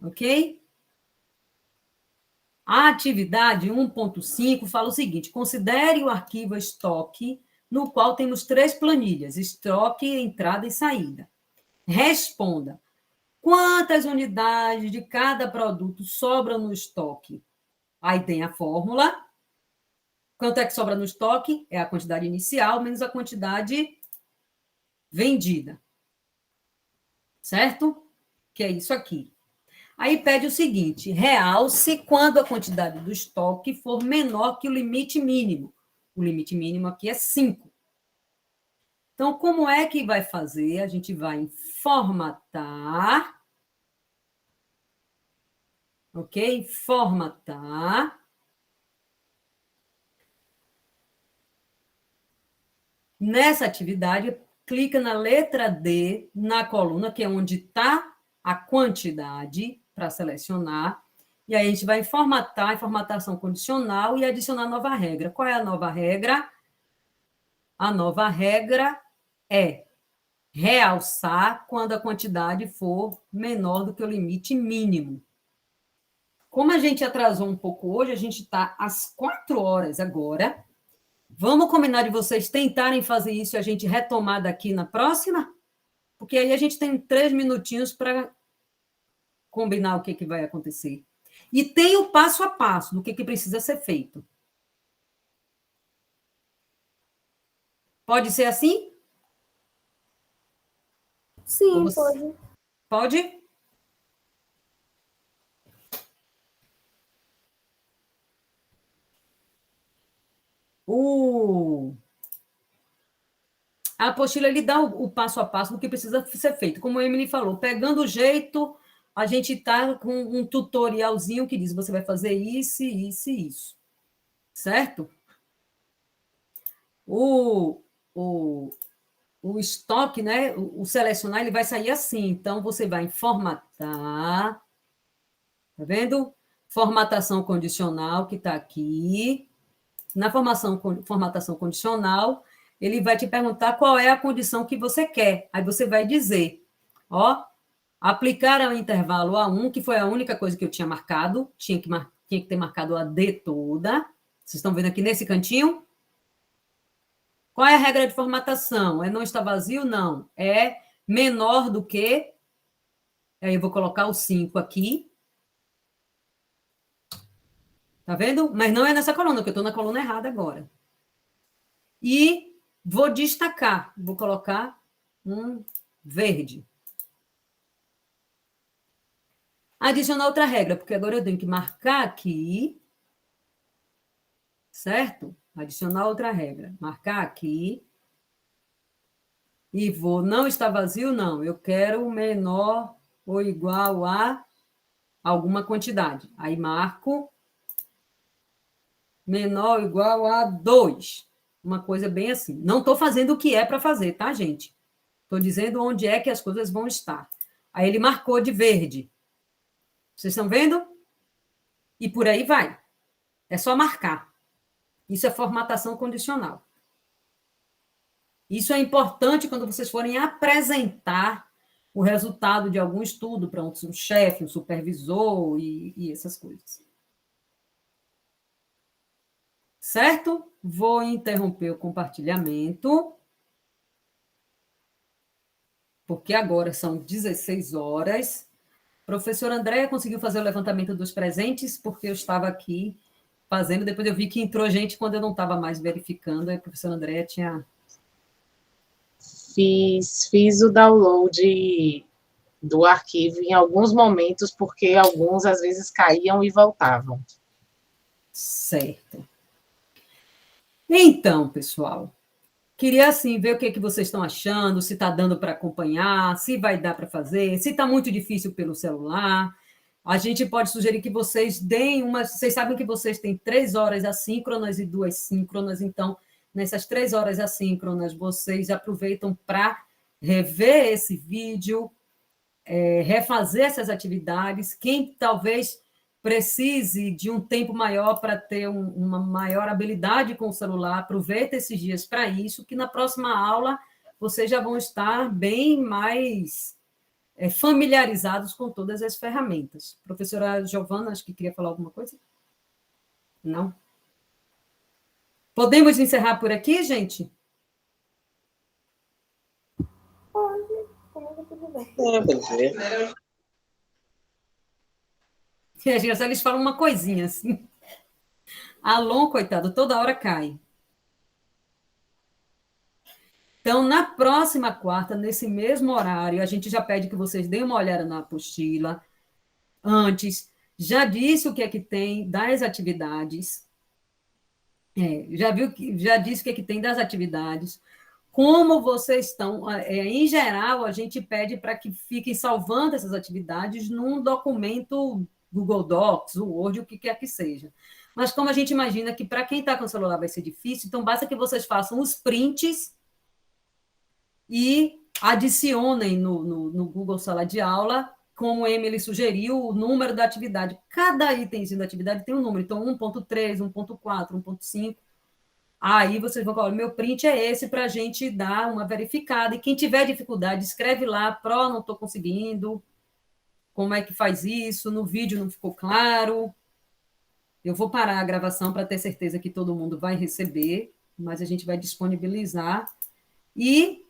Ok? A atividade 1.5 fala o seguinte: considere o arquivo estoque, no qual temos 3 planilhas, estoque, entrada e saída. Responda: quantas unidades de cada produto sobram no estoque? Aí tem a fórmula. Quanto é que sobra no estoque? É a quantidade inicial menos a quantidade vendida. Certo? Que é isso aqui. Aí pede o seguinte: realce quando a quantidade do estoque for menor que o limite mínimo. O limite mínimo aqui é 5. Então, como é que vai fazer? A gente vai em formatar. Ok? Formatar. Nessa atividade, clica na letra D, na coluna, que é onde está a quantidade, para selecionar, e aí a gente vai formatar, em formatação condicional, e adicionar nova regra. Qual é a nova regra? A nova regra é realçar quando a quantidade for menor do que o limite mínimo. Como a gente atrasou um pouco hoje, a gente está às 4 horas agora. Vamos combinar de vocês tentarem fazer isso e a gente retomar daqui na próxima? Porque aí a gente tem 3 minutinhos para combinar o que vai acontecer. E tem o passo a passo do que precisa ser feito. Pode ser assim? Sim, pode. Pode? A apostila ele dá o passo a passo do que precisa ser feito. Como a Emily falou, pegando o jeito, a gente está com um tutorialzinho que diz: você vai fazer isso, isso e isso. Certo? O estoque, né? O selecionar, ele vai sair assim. Então, você vai em formatar. Tá vendo? Formatação condicional, que está aqui. Na formatação condicional, ele vai te perguntar qual é a condição que você quer. Aí você vai dizer, ó, aplicar ao intervalo A1, que foi a única coisa que eu tinha marcado, tinha que ter marcado a D toda. Vocês estão vendo aqui nesse cantinho? Qual é a regra de formatação? É não está vazio? Não. É menor do que... Aí eu vou colocar o 5 aqui. Tá vendo? Mas não é nessa coluna, porque eu estou na coluna errada agora. E vou destacar, vou colocar um verde. Adicionar outra regra, porque agora eu tenho que marcar aqui, certo? Adicionar outra regra. Marcar aqui. E vou, não está vazio, não. Eu quero menor ou igual a alguma quantidade. Aí marco menor ou igual a 2. Uma coisa bem assim. Não estou fazendo o que é para fazer, tá, gente? Estou dizendo onde é que as coisas vão estar. Aí ele marcou de verde. Vocês estão vendo? E por aí vai. É só marcar. Isso é formatação condicional. Isso é importante quando vocês forem apresentar o resultado de algum estudo para um chefe, um supervisor e essas coisas. Certo? Vou interromper o compartilhamento, porque agora são 16 horas. Professora Andréia conseguiu fazer o levantamento dos presentes, porque eu estava aqui fazendo, depois eu vi que entrou gente quando eu não estava mais verificando, aí a professora Andréia tinha... Fiz o download do arquivo em alguns momentos, porque alguns às vezes caíam e voltavam. Certo. Então, pessoal, queria assim ver o que vocês estão achando, se está dando para acompanhar, se vai dar para fazer, se está muito difícil pelo celular. A gente pode sugerir que vocês deem uma... Vocês sabem que vocês têm 3 horas assíncronas e 2 síncronas, então, nessas 3 horas assíncronas, vocês aproveitam para rever esse vídeo, refazer essas atividades. Quem talvez precise de um tempo maior para ter uma maior habilidade com o celular, aproveita esses dias para isso, que na próxima aula vocês já vão estar bem mais familiarizados com todas as ferramentas. Professora Giovana, acho que queria falar alguma coisa? Não? Podemos encerrar por aqui, gente? Pode, tudo bem. Pode ser. Gente, eles falam uma coisinha assim. Alon, coitado, toda hora cai. Então, na próxima quarta, nesse mesmo horário, a gente já pede que vocês deem uma olhada na apostila. Antes, já disse o que é que tem das atividades. Já disse o que é que tem das atividades. Como vocês estão... em geral, a gente pede para que fiquem salvando essas atividades num documento Google Docs, o Word, o que quer que seja. Mas como a gente imagina que para quem está com o celular vai ser difícil, então basta que vocês façam os prints e adicionem no Google Sala de Aula, como a Emily sugeriu, o número da atividade. Cada itemzinho da atividade tem um número. Então, 1.3, 1.4, 1.5. Aí vocês vão falar, meu print é esse para a gente dar uma verificada. E quem tiver dificuldade, escreve lá, Pro, não estou conseguindo. Como é que faz isso? No vídeo não ficou claro. Eu vou parar a gravação para ter certeza que todo mundo vai receber, mas a gente vai disponibilizar. E